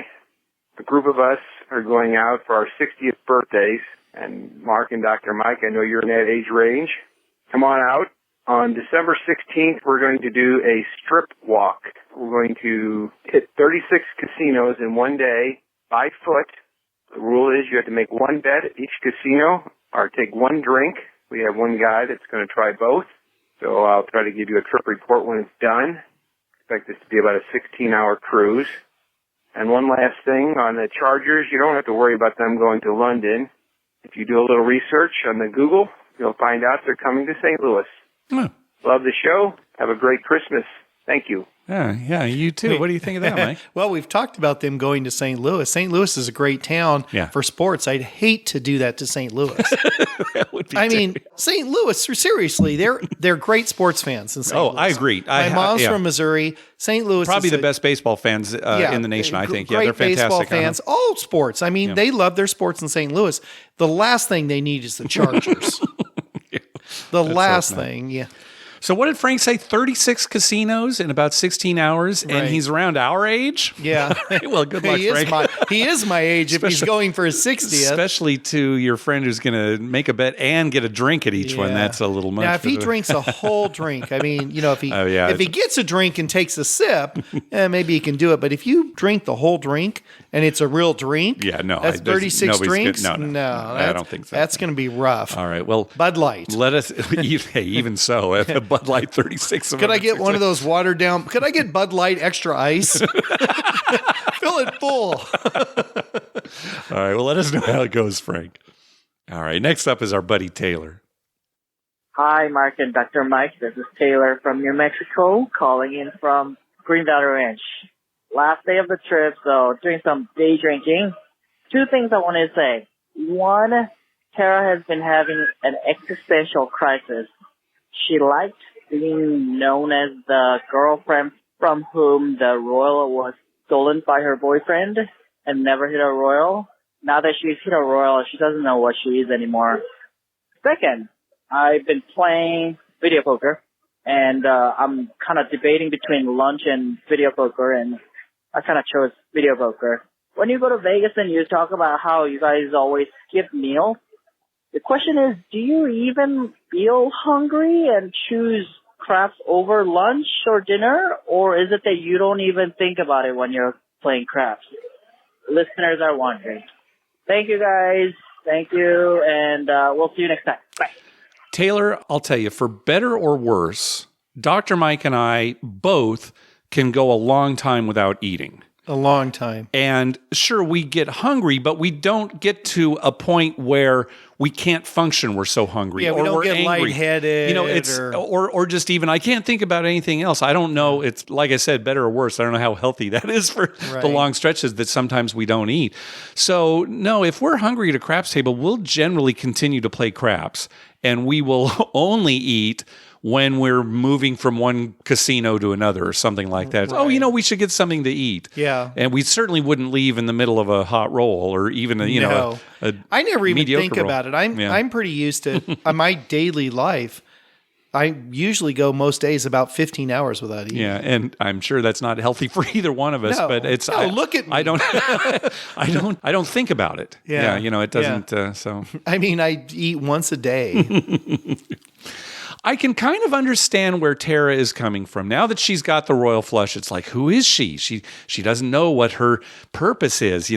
[SPEAKER 6] A group of us are going out for our 60th birthdays. And Mark and Dr. Mike, I know you're in that age range. Come on out. On December 16th, we're going to do a strip walk. We're going to hit 36 casinos in one day by foot. The rule is you have to make one bet at each casino or take one drink. We have one guy that's going to try both. So I'll try to give you a trip report when it's done. Expect this to be about a 16-hour cruise. And one last thing on the Chargers, you don't have to worry about them going to London. If you do a little research on the Google, you'll find out they're coming to St. Louis.
[SPEAKER 1] Oh.
[SPEAKER 6] Love the show. Have a great Christmas. Thank you.
[SPEAKER 1] Yeah, you too. What do you think of that, Mike?
[SPEAKER 2] Well, we've talked about them going to St. Louis. St. Louis is a great town for sports. I'd hate to do that to St. Louis.
[SPEAKER 1] That would be terrible.
[SPEAKER 2] St. Louis, seriously, they're great sports fans in St. Louis.
[SPEAKER 1] I agree.
[SPEAKER 2] My mom's from Missouri. St. Louis
[SPEAKER 1] probably
[SPEAKER 2] is
[SPEAKER 1] the best baseball fans in the nation, I think. Yeah, they're
[SPEAKER 2] great
[SPEAKER 1] fantastic.
[SPEAKER 2] baseball fans, all sports. They love their sports in St. Louis. The last thing they need is the Chargers. The last thing.
[SPEAKER 1] So what did Frank say? 36 casinos in about 16 hours, and he's around our age?
[SPEAKER 2] Yeah.
[SPEAKER 1] Well, good luck, Frank.
[SPEAKER 2] He is my age if he's going for his 60th.
[SPEAKER 1] Especially to your friend who's going to make a bet and get a drink at each one. That's a little much.
[SPEAKER 2] Now, if he drinks a whole drink, if he gets a drink and takes a sip, maybe he can do it. But if you drink the whole drink and it's a real drink, that's 36 drinks?
[SPEAKER 1] No, I don't think so.
[SPEAKER 2] That's going to be rough.
[SPEAKER 1] All right, well.
[SPEAKER 2] Bud Light.
[SPEAKER 1] Let us, even so, if a Bud Light 36 of
[SPEAKER 2] Could I get one of those watered down? Could I get Bud Light extra ice? Fill it full.
[SPEAKER 1] All right. Well, let us know how it goes, Frank. All right. Next up is our buddy Taylor.
[SPEAKER 7] Hi, Mark and Dr. Mike. This is Taylor from New Mexico, calling in from Green Valley Ranch. Last day of the trip, so doing some day drinking. Two things I want to say. One, Harrah has been having an existential crisis. She liked being known as the girlfriend from whom the royal was stolen by her boyfriend and never hit a royal. Now that she's hit a royal, she doesn't know what she is anymore. Second, I've been playing video poker, and I'm kind of debating between lunch and video poker, and I kind of chose video poker. When you go to Vegas and you talk about how you guys always skip meals, the question is, do you even feel hungry and choose craps over lunch or dinner, or is it that you don't even think about it when you're playing craps? Listeners are wondering. Thank you, guys. Thank you, and we'll see you next time. Bye.
[SPEAKER 1] Taylor, I'll tell you, for better or worse, Dr. Mike and I both can go a long time without eating.
[SPEAKER 2] A long time.
[SPEAKER 1] And sure, we get hungry, but we don't get to a point where we can't function. We're so hungry,
[SPEAKER 2] Yeah, we
[SPEAKER 1] or
[SPEAKER 2] don't
[SPEAKER 1] we're
[SPEAKER 2] get
[SPEAKER 1] angry.
[SPEAKER 2] lightheaded.
[SPEAKER 1] You know, it's or just even I can't think about anything else. I don't know. It's like I said, better or worse. I don't know how healthy that is for the long stretches that sometimes we don't eat. So no, if we're hungry at a craps table, we'll generally continue to play craps, and we will only eat when we're moving from one casino to another or something like that. Right. Oh, you know, we should get something to eat.
[SPEAKER 2] Yeah.
[SPEAKER 1] And we certainly wouldn't leave in the middle of a hot roll or even, a
[SPEAKER 2] I never even think
[SPEAKER 1] roll.
[SPEAKER 2] about it. I'm pretty used to my daily life. I usually go most days about 15 hours without eating.
[SPEAKER 1] Yeah, and I'm sure that's not healthy for either one of us.
[SPEAKER 2] No,
[SPEAKER 1] but it's
[SPEAKER 2] look at me.
[SPEAKER 1] I don't think about it.
[SPEAKER 2] Yeah,
[SPEAKER 1] it doesn't. So
[SPEAKER 2] I mean, I eat once a day.
[SPEAKER 1] I can kind of understand where Tara is coming from. Now that she's got the royal flush, it's like, who is she? She doesn't know what her purpose is.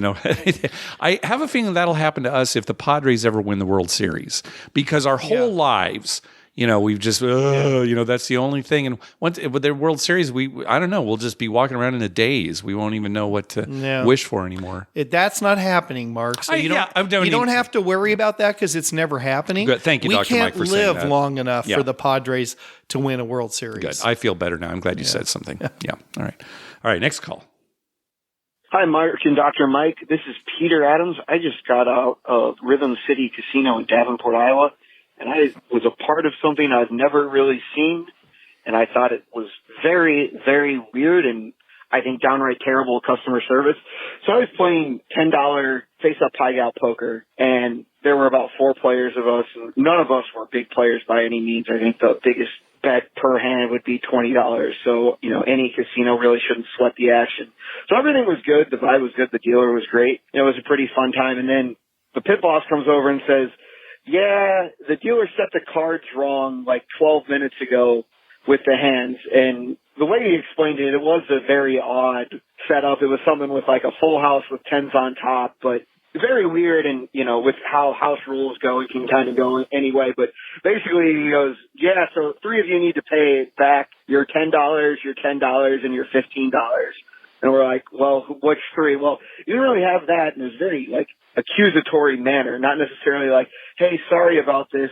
[SPEAKER 1] I have a feeling that'll happen to us if the Padres ever win the World Series, because our whole lives, we've just, that's the once with their World Series, I don't know, we'll just be walking around in a daze. We won't even know what to wish for anymore.
[SPEAKER 2] That's not happening, Mark. So you don't have to worry about that because it's never happening.
[SPEAKER 1] Good. Thank you, Dr. Mike, for saying that.
[SPEAKER 2] We can't live long enough for the Padres to win a World Series.
[SPEAKER 1] Good. I feel better now. I'm glad you said something. Yeah. All right. Next call.
[SPEAKER 8] Hi, Mark and Dr. Mike. This is Peter Adams. I just got out of Rhythm City Casino in Davenport, Iowa. And I was a part of something I've never really seen, and I thought it was very, very weird and I think downright terrible customer service. So I was playing $10 face-up high-gal poker, and there were about 4 players of us. None of us were big players by any means. I think the biggest bet per hand would be $20. So, any casino really shouldn't sweat the action. So everything was good. The vibe was good. The dealer was great. It was a pretty fun time. And then the pit boss comes over and says, yeah, the dealer set the cards wrong like 12 minutes ago with the hands. And the way he explained it, it was a very odd setup. It was something with like a full house with 10s on top, but very weird. And, with how house rules go, it can kind of go anyway. But basically he goes, yeah, so 3 of you need to pay back your $10, and your $15. And we're like, well, which 3? Well, you didn't really have that. And it was very accusatory manner, not necessarily like, hey, sorry about this,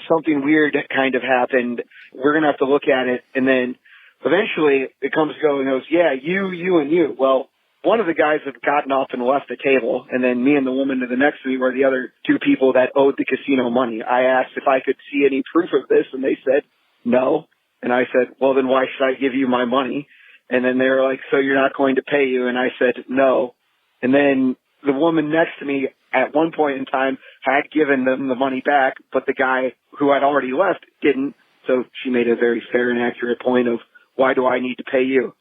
[SPEAKER 8] something weird that kind of happened. We're going to have to look at it. And then eventually it comes to go and goes, yeah, you, and you. Well, one of the guys had gotten up and left the table, and then me and the woman to the next to me were the other 2 people that owed the casino money. I asked if I could see any proof of this, and they said no. And I said, well, then why should I give you my money? And then they were like, so you're not going to pay you? And I said, no. And then the woman next to me at one point in time had given them the money back, but the guy who had already left didn't. So she made a very fair and accurate point of, why do I need to pay you?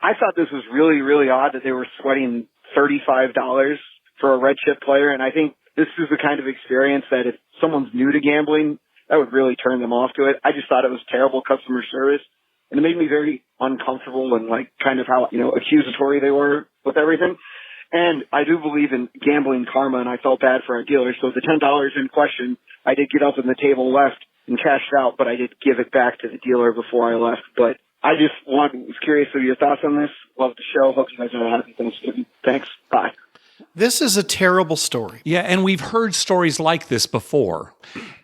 [SPEAKER 8] I thought this was really, really odd that they were sweating $35 for a red chip player. And I think this is the kind of experience that if someone's new to gambling, that would really turn them off to it. I just thought it was terrible customer service. And it made me very uncomfortable and kind of how, accusatory they were with everything. And I do believe in gambling karma, and I felt bad for our dealer. So the $10 in question, I did get up on the table, left, and cashed out, but I did give it back to the dealer before I left. But I just was curious of your thoughts on this. Love the show. Hope you guys are happy Thanksgiving. Thanks. Bye.
[SPEAKER 2] This is a terrible story.
[SPEAKER 1] Yeah, and we've heard stories like this before.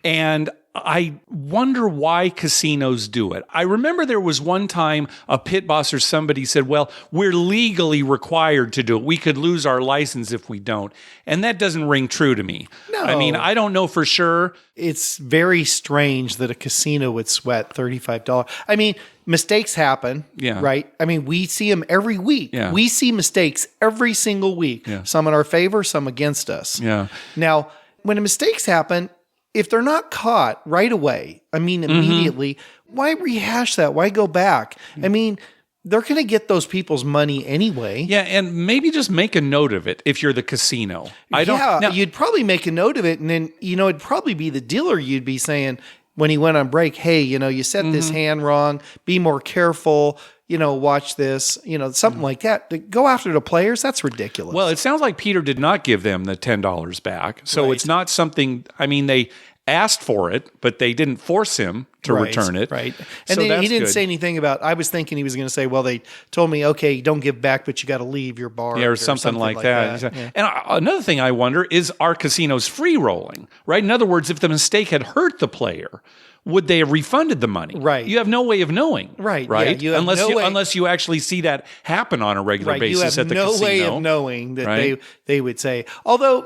[SPEAKER 1] And I wonder why casinos do it. I remember there was one time a pit boss or somebody said, well, we're legally required to do it. We could lose our license if we don't. And that doesn't ring true to me.
[SPEAKER 2] No.
[SPEAKER 1] I mean, I don't know for sure.
[SPEAKER 2] It's very strange that a casino would sweat $35. I mean, mistakes happen, right? I mean, we see them every week.
[SPEAKER 1] Yeah.
[SPEAKER 2] We see mistakes every single week.
[SPEAKER 1] Yeah.
[SPEAKER 2] Some in our favor, some against us.
[SPEAKER 1] Yeah.
[SPEAKER 2] Now, when mistakes happen, if they're not caught right away, I mean, immediately, why rehash that? Why go back? I mean, they're going to get those people's money anyway.
[SPEAKER 1] Yeah, and maybe just make a note of it if you're the casino.
[SPEAKER 2] You'd probably make a note of it, and then, it'd probably be the dealer you'd be saying when he went on break, hey, you set this hand wrong, be more careful, watch this, something like that. To go after the players, that's ridiculous.
[SPEAKER 1] Well, it sounds like Peter did not give them the $10 back. So it's not something, I mean, they asked for it, but they didn't force him to return it.
[SPEAKER 2] Right. And then he didn't say anything about, I was thinking he was going to say, well, they told me, okay, don't give back, but you got to leave your bar.
[SPEAKER 1] Yeah, or something like that.
[SPEAKER 2] Yeah.
[SPEAKER 1] And another thing I wonder is, are casinos free rolling, right? In other words, if the mistake had hurt the player, would they have refunded the money?
[SPEAKER 2] Right.
[SPEAKER 1] You have no way of knowing.
[SPEAKER 2] Right.
[SPEAKER 1] Right.
[SPEAKER 2] Yeah, you have
[SPEAKER 1] unless you actually see that happen on a regular basis at the casino.
[SPEAKER 2] You have no way of knowing that they would say. Although,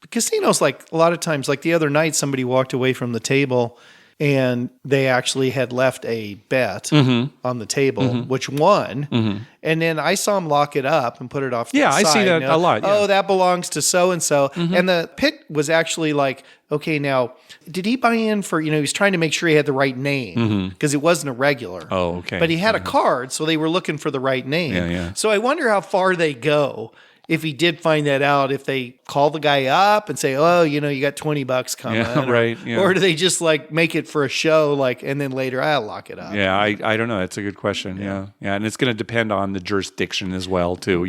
[SPEAKER 2] casinos, like a lot of times, like the other night, somebody walked away from the table and they actually had left a bet on the table, which won. And then I saw him lock it up and put it off to the side.
[SPEAKER 1] I see that a lot. Yeah.
[SPEAKER 2] Oh, that belongs to so-and-so. And the pit was actually like, okay, now, did he buy in for, he was trying to make sure he had the right name because it wasn't a regular.
[SPEAKER 1] Oh, okay.
[SPEAKER 2] But he had a card, so they were looking for the right name.
[SPEAKER 1] Yeah.
[SPEAKER 2] So I wonder how far they go. If he did find that out, if they call the guy up and say, oh, you got $20 coming. Or do they just like make it for a show, and then later I'll lock it up.
[SPEAKER 1] Yeah, I don't know. That's a good question. Yeah. And it's going to depend on the jurisdiction as well, too,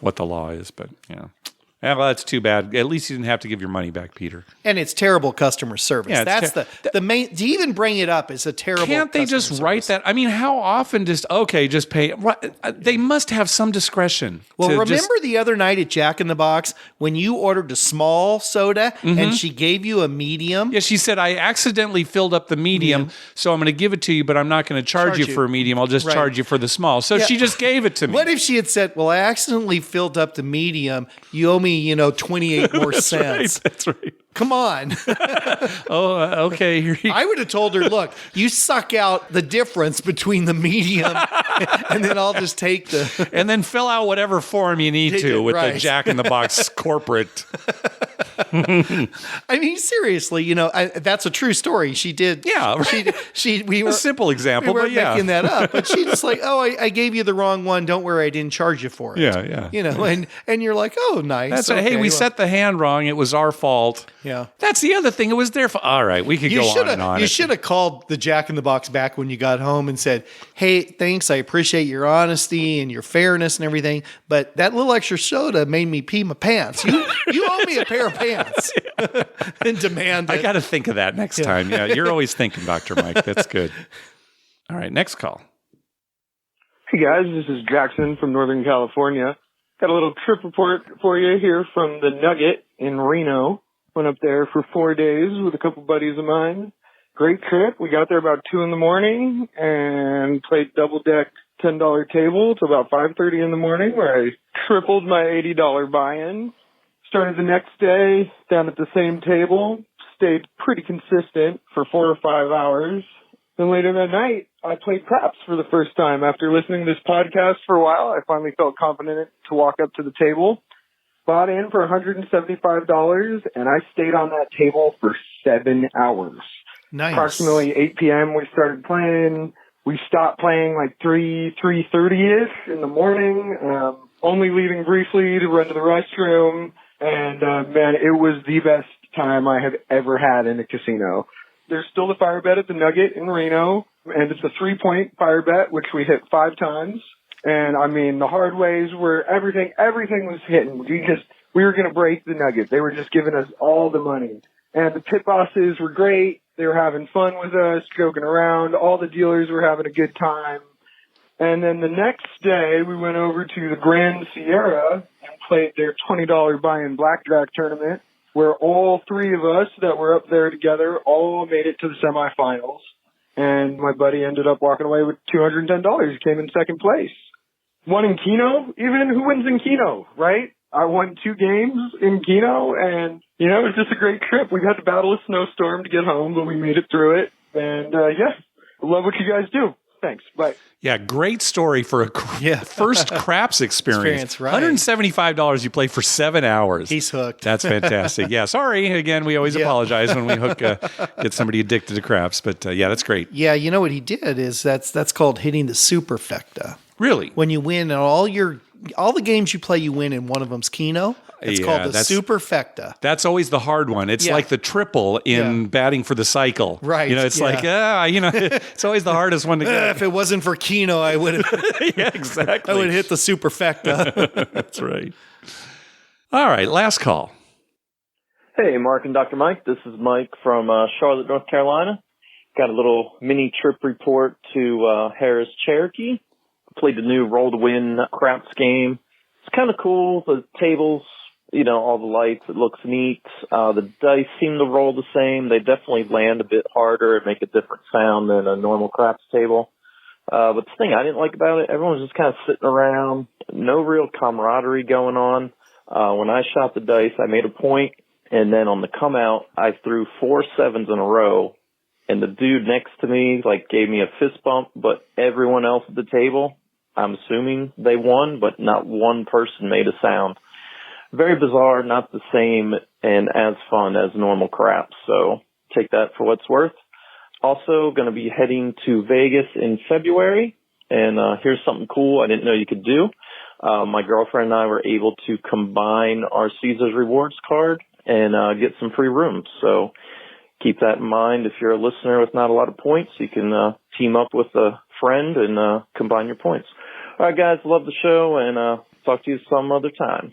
[SPEAKER 1] what the law is. But, yeah, well, that's too bad. At least you didn't have to give your money back, Peter.
[SPEAKER 2] And it's terrible customer service.
[SPEAKER 1] Yeah,
[SPEAKER 2] that's the main. To even bring it up is a terrible.
[SPEAKER 1] Can't they just write that? I mean, how often just pay? They must have some discretion.
[SPEAKER 2] Well, remember the other night at Jack in the Box when you ordered a small soda and she gave you a medium?
[SPEAKER 1] Yeah, she said, I accidentally filled up the medium, so I'm going to give it to you, but I'm not going to charge you for a medium. I'll just charge you for the small. So she just gave it to me.
[SPEAKER 2] What if she had said, well, I accidentally filled up the medium. You owe me 28 more cents.
[SPEAKER 1] That's right.
[SPEAKER 2] Come on.
[SPEAKER 1] Okay.
[SPEAKER 2] I would have told her, look, you suck out the difference between the medium and then I'll just take
[SPEAKER 1] and then fill out whatever form you need to with the Jack in the Box corporate.
[SPEAKER 2] I mean, seriously, that's a true story. She did.
[SPEAKER 1] Yeah. Right.
[SPEAKER 2] We were
[SPEAKER 1] a simple example,
[SPEAKER 2] we
[SPEAKER 1] but yeah.
[SPEAKER 2] making that up. But she just like, I gave you the wrong one. Don't worry, I didn't charge you for it.
[SPEAKER 1] Yeah.
[SPEAKER 2] And you're like, oh, nice.
[SPEAKER 1] That's hey, we set the hand wrong. It was our fault.
[SPEAKER 2] Yeah.
[SPEAKER 1] That's the other thing. It was their fault. All right, we could go on and on.
[SPEAKER 2] You should have called the Jack in the Box back when you got home and said, hey, thanks. I appreciate your honesty and your fairness and everything. But that little extra soda made me pee my pants. You owe me a pair of pants. And demand it.
[SPEAKER 1] I got to think of that next time. Yeah, you're always thinking, Dr. Mike. That's good. All right, next call.
[SPEAKER 9] Hey, guys. This is Jackson from Northern California. Got a little trip report for you here from the Nugget in Reno. Went up there for 4 days with a couple buddies of mine. Great trip. We got there about 2 in the morning and played double deck $10 table till about 5:30 in the morning, where I tripled my $80 buy-in. Started the next day down at the same table. Stayed pretty consistent for 4 or 5 hours. Then later that night, I played craps for the first time. After listening to this podcast for a while, I finally felt confident to walk up to the table. Bought in for $175, and I stayed on that table for 7 hours.
[SPEAKER 2] Nice.
[SPEAKER 9] Approximately 8 p.m. we started playing. We stopped playing like 3:30ish in the morning, only leaving briefly to run to the restroom. And, man, it was the best time I have ever had in a casino. There's still the fire bet at the Nugget in Reno, and it's a 3-point fire bet, which we hit 5 times. And I mean, the hard ways were everything was hitting. We were going to break the Nugget. They were just giving us all the money. And the pit bosses were great. They were having fun with us, joking around. All the dealers were having a good time. And then the next day, we went over to the Grand Sierra and played their $20 buy-in blackjack tournament. where all three of us that were up there together all made it to the semifinals. And my buddy ended up walking away with $210. He came in second place. Won in Keno, even. Who wins in Keno, right? I won 2 games in Keno, and, it was just a great trip. We had to battle a snowstorm to get home, but we made it through it. And, love what you guys do. Thanks. Bye.
[SPEAKER 1] Yeah, great story for a first craps experience.
[SPEAKER 2] Right.
[SPEAKER 1] $175 you play for 7 hours.
[SPEAKER 2] He's hooked.
[SPEAKER 1] That's fantastic. Yeah, sorry. Again, we always apologize when we get somebody addicted to craps. But that's great.
[SPEAKER 2] Yeah, you know what he did is that's called hitting the superfecta.
[SPEAKER 1] Really?
[SPEAKER 2] When you win all the games you play, you win, and one of them's Keno. It's called the superfecta.
[SPEAKER 1] That's always the hard one. It's like the triple in batting for the cycle.
[SPEAKER 2] Right.
[SPEAKER 1] It's like, it's always the hardest one to get.
[SPEAKER 2] If it wasn't for Keno, I would have.
[SPEAKER 1] Yeah, exactly.
[SPEAKER 2] I would have hit the superfecta.
[SPEAKER 1] That's right. All right, last call.
[SPEAKER 10] Hey, Mark and Dr. Mike. This is Mike from Charlotte, North Carolina. Got a little mini trip report to Harrah's Cherokee. Played the new Roll to Win craps game. It's kind of cool. The tables, all the lights, it looks neat. The dice seem to roll the same. They definitely land a bit harder and make a different sound than a normal craps table. But the thing I didn't like about it, everyone's just kind of sitting around. No real camaraderie going on. When I shot the dice, I made a point, and then on the come out, I threw 4 sevens in a row. And the dude next to me, gave me a fist bump, but everyone else at the table, I'm assuming they won, but not one person made a sound. Very bizarre, not the same and as fun as normal craps. So take that for what's worth. Also going to be heading to Vegas in February. And here's something cool I didn't know you could do. My girlfriend and I were able to combine our Caesars Rewards card and get some free rooms. So keep that in mind. If you're a listener with not a lot of points, you can team up with a friend and combine your points. All right, guys, love the show, and talk to you some other time.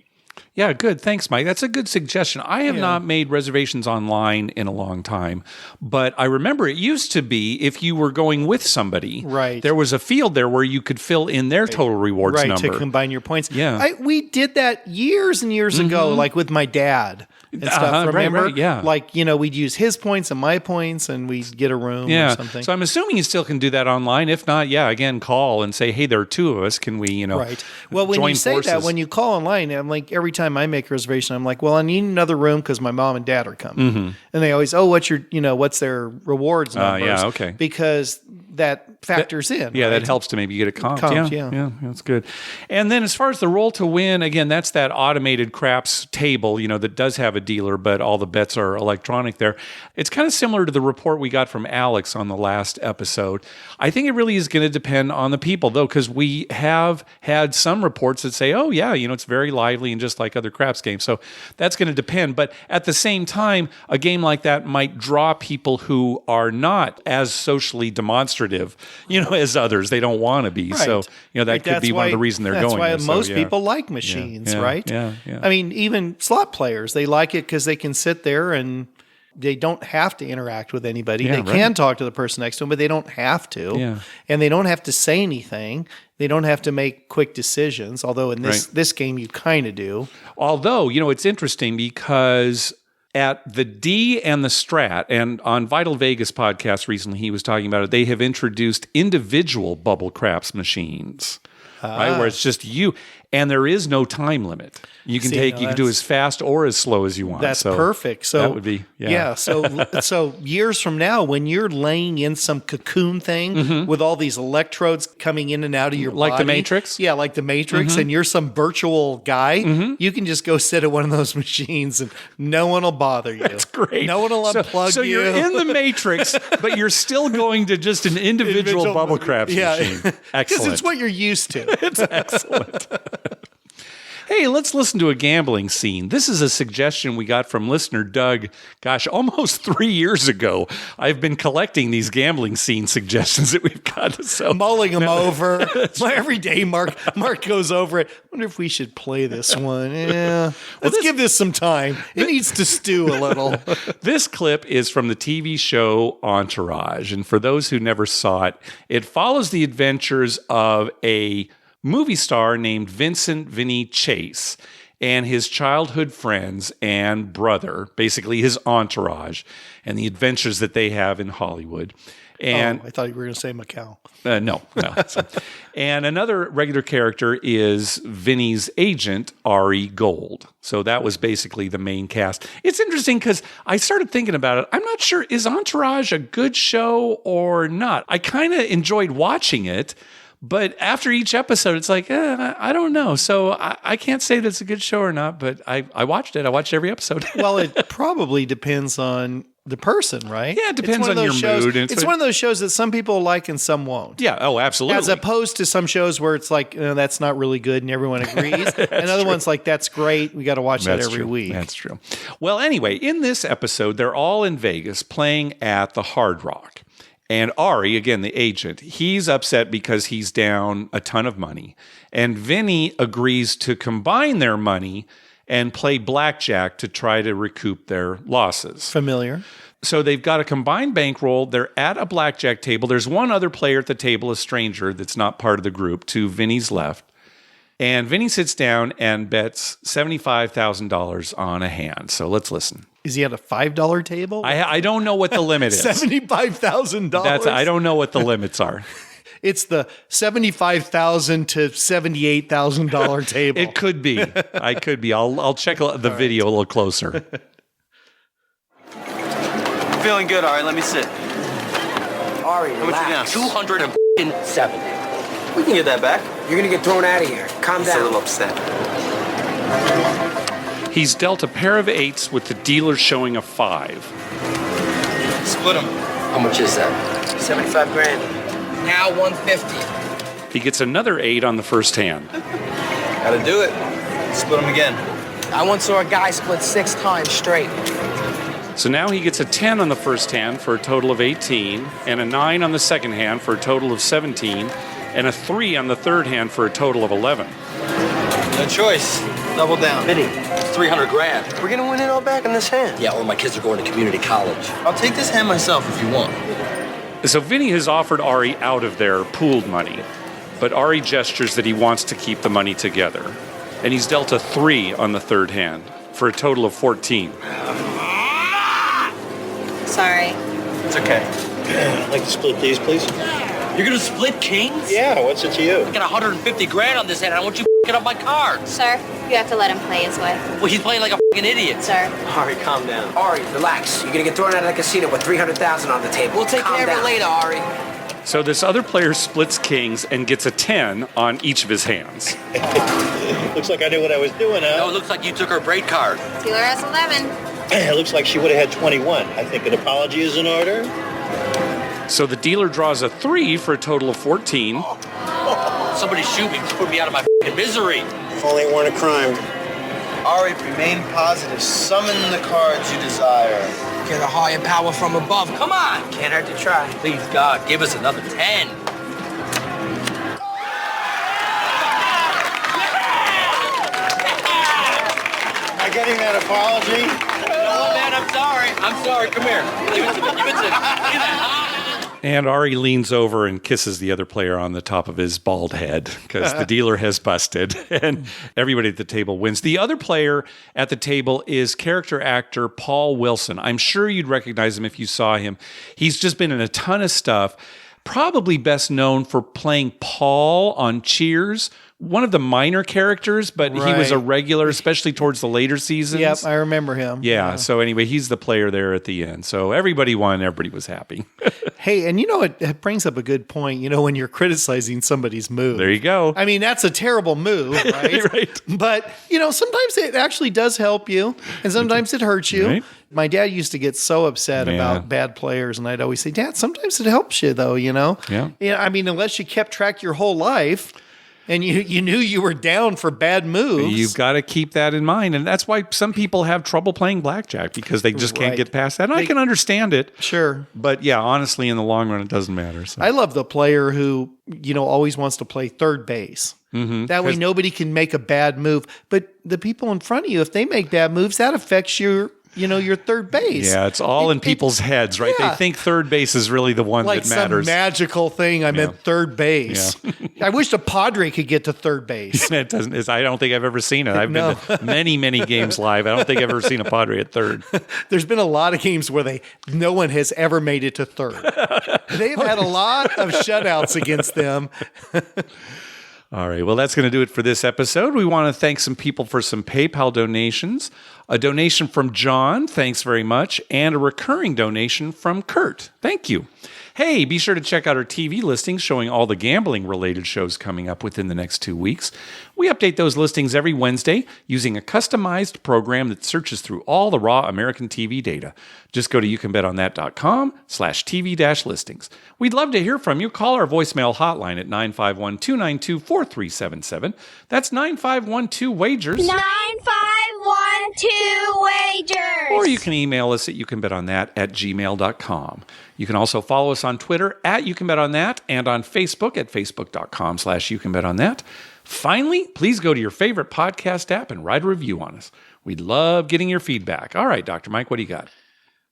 [SPEAKER 1] Yeah, good. Thanks, Mike. That's a good suggestion. I have not made reservations online in a long time, but I remember it used to be if you were going with somebody, there was a field there where you could fill in their total rewards number.
[SPEAKER 2] To combine your points.
[SPEAKER 1] Yeah.
[SPEAKER 2] We did that years and years ago, with my dad and stuff. Remember?
[SPEAKER 1] Right, yeah.
[SPEAKER 2] We'd use his points and my points, and we'd get a room or something.
[SPEAKER 1] So I'm assuming you still can do that online. If not, again, call and say, hey, there are 2 of us. Can we,
[SPEAKER 2] Right. Well, when
[SPEAKER 1] join
[SPEAKER 2] you say
[SPEAKER 1] forces?
[SPEAKER 2] that, when you call online, I'm like, every time I make a reservation, I'm like, well, I need another room because my mom and dad are coming.
[SPEAKER 1] Mm-hmm.
[SPEAKER 2] And they always, what's their rewards numbers?
[SPEAKER 1] Okay.
[SPEAKER 2] Because that factors in.
[SPEAKER 1] Yeah,
[SPEAKER 2] right?
[SPEAKER 1] that helps to maybe get a comp.
[SPEAKER 2] Yeah,
[SPEAKER 1] that's good. And then as far as the roll to win, again, that's that automated craps table, that does have a dealer, but all the bets are electronic there. It's kind of similar to the report we got from Alex on the last episode. I think it really is going to depend on the people, though, because we have had some reports that say, oh, yeah, it's very lively and just like other craps games. So that's going to depend. But at the same time, a game like that might draw people who are not as socially demonstrative, as others. They don't want to be.
[SPEAKER 2] Right.
[SPEAKER 1] So, that could be one of the reasons they're going.
[SPEAKER 2] That's why most people like machines, right?
[SPEAKER 1] Yeah.
[SPEAKER 2] I mean, even slot players, they like it because they can sit there and they don't have to interact with anybody. They can talk to the person next to them, but they don't have to.
[SPEAKER 1] Yeah.
[SPEAKER 2] And they don't have to say anything. They don't have to make quick decisions, although in this game you kind of do.
[SPEAKER 1] Although, it's interesting because at the D and the Strat, and on Vital Vegas podcast recently, he was talking about it, they have introduced individual bubble craps machines, right? Where it's just you, and there is no time limit. You can you can do as fast or as slow as you want.
[SPEAKER 2] That's perfect. So
[SPEAKER 1] that would be,
[SPEAKER 2] So years from now, when you're laying in some cocoon thing with all these electrodes coming in and out of your body.
[SPEAKER 1] Like the Matrix?
[SPEAKER 2] Yeah, like the Matrix, and you're some virtual guy, you can just go sit at one of those machines and no one will bother you.
[SPEAKER 1] That's great.
[SPEAKER 2] No one will unplug you.
[SPEAKER 1] So you're in the Matrix, but you're still going to just an individual bubble craps machine. Excellent.
[SPEAKER 2] Because it's what you're used to.
[SPEAKER 1] It's excellent. Hey, let's listen to a gambling scene. This is a suggestion we got from listener Doug, almost 3 years ago. I've been collecting these gambling scene suggestions that we've got. So
[SPEAKER 2] mulling them over. Every day Mark goes over it. I wonder if we should play this one. Yeah. Let's give this some time. It needs to stew a little.
[SPEAKER 1] This clip is from the TV show Entourage. And for those who never saw it, it follows the adventures of a movie star named Vincent Vinny Chase. and his childhood friends and brother, basically his entourage, and the adventures that they have in Hollywood. And
[SPEAKER 2] I thought you were going to say Macau.
[SPEAKER 1] No. And another regular character is Vinny's agent, Ari Gold. So that was basically the main cast. It's interesting because I started thinking about it. I'm not sure, is Entourage a good show or not? I kind of enjoyed watching it, but after each episode, it's like, I don't know. So I can't say that it's a good show or not, but I watched it. I watched every episode.
[SPEAKER 2] Well, it probably depends on the person, right?
[SPEAKER 1] Yeah, it depends on your mood.
[SPEAKER 2] It's one of those shows that some people like and some won't.
[SPEAKER 1] Yeah, oh, absolutely.
[SPEAKER 2] As opposed to some shows where it's like, that's not really good and everyone agrees. And other ones like, that's great. We got to watch that every week.
[SPEAKER 1] That's true. Well, anyway, in this episode, they're all in Vegas playing at the Hard Rock. And Ari, again, the agent, he's upset because he's down a ton of money. And Vinny agrees to combine their money and play blackjack to try to recoup their losses.
[SPEAKER 2] Familiar.
[SPEAKER 1] So they've got a combined bankroll. They're at a blackjack table. There's one other player at the table, a stranger that's not part of the group, to Vinny's left. And Vinny sits down and bets $75,000 on a hand. So let's listen.
[SPEAKER 2] Is he at a $5 table?
[SPEAKER 1] I don't know what the limit is.
[SPEAKER 2] $75,000.
[SPEAKER 1] I don't know what the limits are.
[SPEAKER 2] It's the $75,000 to $78,000 table.
[SPEAKER 1] It could be. I could be. I'll check the video a little closer.
[SPEAKER 11] Feeling good, Ari. Let me sit.
[SPEAKER 12] Ari,
[SPEAKER 11] relax.
[SPEAKER 12] 207.
[SPEAKER 11] We can get that back.
[SPEAKER 12] You're gonna get thrown out of here. Calm down.
[SPEAKER 11] A little upset.
[SPEAKER 1] He's dealt a pair of 8s with the dealer showing a 5.
[SPEAKER 11] Split them.
[SPEAKER 12] How much is that? 75 grand. Now 150.
[SPEAKER 1] He gets another 8 on the first hand.
[SPEAKER 11] Gotta do it. Split them again.
[SPEAKER 12] I once saw a guy split 6 times straight.
[SPEAKER 1] So now he gets a 10 on the first hand for a total of 18, and a 9 on the second hand for a total of 17, and a 3 on the third hand for a total of 11.
[SPEAKER 11] No choice. Double down.
[SPEAKER 12] Vinny,
[SPEAKER 11] 300 grand.
[SPEAKER 12] we're gonna win it all back in this hand.
[SPEAKER 11] Yeah, or my kids are going to community college. I'll take this hand myself if you want.
[SPEAKER 1] So Vinny has offered Ari out of their pooled money, but Ari gestures that he wants to keep the money together. And he's dealt a 3 on the third hand for a total of 14.
[SPEAKER 13] Sorry.
[SPEAKER 11] It's okay.
[SPEAKER 14] I'd like to split these, please.
[SPEAKER 11] You're gonna split kings?
[SPEAKER 14] Yeah, what's it to you?
[SPEAKER 11] I got 150 grand on this hand. I want you f***ing up my card.
[SPEAKER 13] Sir, you have to let him play his way.
[SPEAKER 11] Well, he's playing like a f***ing idiot.
[SPEAKER 13] Sir.
[SPEAKER 11] Ari, calm down.
[SPEAKER 12] Ari, relax. You're gonna get thrown out of the casino with 300,000 on the table.
[SPEAKER 11] We'll take care of it later, Ari.
[SPEAKER 1] So this other player splits kings and gets a 10 on each of his hands.
[SPEAKER 14] Looks like I knew what I was doing, huh?
[SPEAKER 11] No, it looks like you took her braid card.
[SPEAKER 13] Dealer has 11.
[SPEAKER 14] It looks like she would have had 21. I think an apology is in order.
[SPEAKER 1] So the dealer draws a 3 for a total of 14.
[SPEAKER 11] Somebody shoot me. Put me out of my f***ing misery.
[SPEAKER 14] If only it weren't a crime.
[SPEAKER 11] Ari, remain positive. Summon the cards you desire.
[SPEAKER 12] Get a higher power from above.
[SPEAKER 11] Come on.
[SPEAKER 12] Can't hurt to try.
[SPEAKER 11] Please, God, give us another 10.
[SPEAKER 14] Am I getting that apology?
[SPEAKER 11] No, man, I'm sorry. I'm sorry. Come here. Give it to me. Give it to me. Give it.
[SPEAKER 1] And Ari leans over and kisses the other player on the top of his bald head because the dealer has busted and everybody at the table wins. The other player at the table is character actor Paul Wilson. I'm sure you'd recognize him if you saw him. He's just been in a ton of stuff, probably best known for playing Paul on Cheers, one of the minor characters, but he was a regular, especially towards the later seasons.
[SPEAKER 2] Yep, I remember him.
[SPEAKER 1] Yeah, so anyway, he's the player there at the end. So everybody won, everybody was happy.
[SPEAKER 2] Hey, and it brings up a good point, when you're criticizing somebody's move.
[SPEAKER 1] There you go.
[SPEAKER 2] I mean, that's a terrible move, right?
[SPEAKER 1] Right.
[SPEAKER 2] But, sometimes it actually does help you, and sometimes it hurts you.
[SPEAKER 1] Right.
[SPEAKER 2] My dad used to get so upset about bad players, and I'd always say, Dad, sometimes it helps you, though,
[SPEAKER 1] Yeah.
[SPEAKER 2] I mean, unless you kept track your whole life, and you knew you were down for bad moves.
[SPEAKER 1] You've got to keep that in mind. And that's why some people have trouble playing blackjack because they just can't get past that. And I can understand it.
[SPEAKER 2] Sure.
[SPEAKER 1] But yeah, honestly, in the long run, it doesn't matter. So.
[SPEAKER 2] I love the player who, always wants to play third base.
[SPEAKER 1] Mm-hmm.
[SPEAKER 2] That way nobody can make a bad move. But the people in front of you, if they make bad moves, that affects your third base.
[SPEAKER 1] Yeah, it's all in people's heads, right?
[SPEAKER 2] Yeah.
[SPEAKER 1] They think third base is really the one
[SPEAKER 2] like
[SPEAKER 1] that matters.
[SPEAKER 2] Some magical thing. I meant third base.
[SPEAKER 1] Yeah.
[SPEAKER 2] I wish the Padre could get to third base.
[SPEAKER 1] It doesn't. I don't think I've ever seen it. I've been to many, many games live. I don't think I've ever seen a Padre at third.
[SPEAKER 2] There's been a lot of games where no one has ever made it to third. They've had a lot of shutouts against them.
[SPEAKER 1] All right. Well, that's going to do it for this episode. We want to thank some people for some PayPal donations. A donation from John, thanks very much, and a recurring donation from Kurt. Thank you. Hey, be sure to check out our TV listings showing all the gambling-related shows coming up within the next 2 weeks. We update those listings every Wednesday using a customized program that searches through all the raw American TV data. Just go to youcanbetonthat.com/TV-listings. We'd love to hear from you. Call our voicemail hotline at 951-292-4377. That's 9512-WAGERS.
[SPEAKER 15] 9512-WAGERS.
[SPEAKER 1] Or you can email us at youcanbetonThat@gmail.com. You can also follow us on Twitter at YouCanBetOnThat and on Facebook at facebook.com/YouCanBetOnThat. Finally, please go to your favorite podcast app and write a review on us. We'd love getting your feedback. All right, Dr. Mike, what do you got?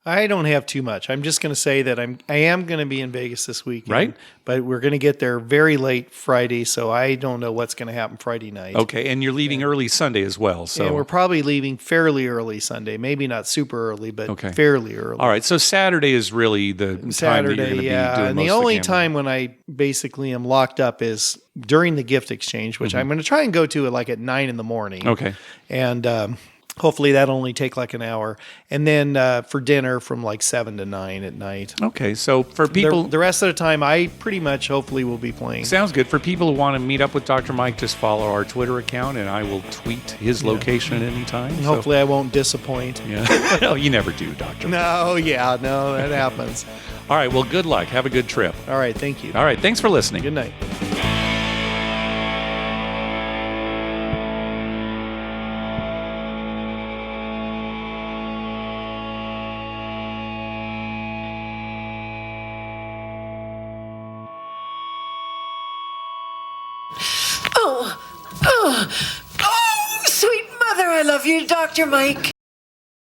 [SPEAKER 2] I don't have too much. I'm just going to say that I am going to be in Vegas this weekend.
[SPEAKER 1] Right.
[SPEAKER 2] But we're going to get there very late Friday, so I don't know what's going to happen Friday night.
[SPEAKER 1] Okay, and you're leaving early Sunday as well. So
[SPEAKER 2] and we're probably leaving fairly early Sunday. Maybe not super early, but fairly early.
[SPEAKER 1] All right, so Saturday is really the time that you're going to be doing
[SPEAKER 2] and the only time when I basically am locked up is during the gift exchange, which I'm going to try and go to at 9 in the morning.
[SPEAKER 1] Okay.
[SPEAKER 2] And hopefully that'll only take an hour. And then for dinner from 7 to 9 at night.
[SPEAKER 1] Okay, so for people...
[SPEAKER 2] The rest of the time, I pretty much hopefully will be playing.
[SPEAKER 1] Sounds good. For people who want to meet up with Dr. Mike, just follow our Twitter account, and I will tweet his location at any time.
[SPEAKER 2] And hopefully I won't disappoint.
[SPEAKER 1] Yeah. No, you never do, Doctor.
[SPEAKER 2] No, that happens.
[SPEAKER 1] All right, well, good luck. Have a good trip.
[SPEAKER 2] All right, thank you.
[SPEAKER 1] All right, thanks for listening.
[SPEAKER 2] Good night.
[SPEAKER 16] Oh, sweet mother, I love you, Dr. Mike.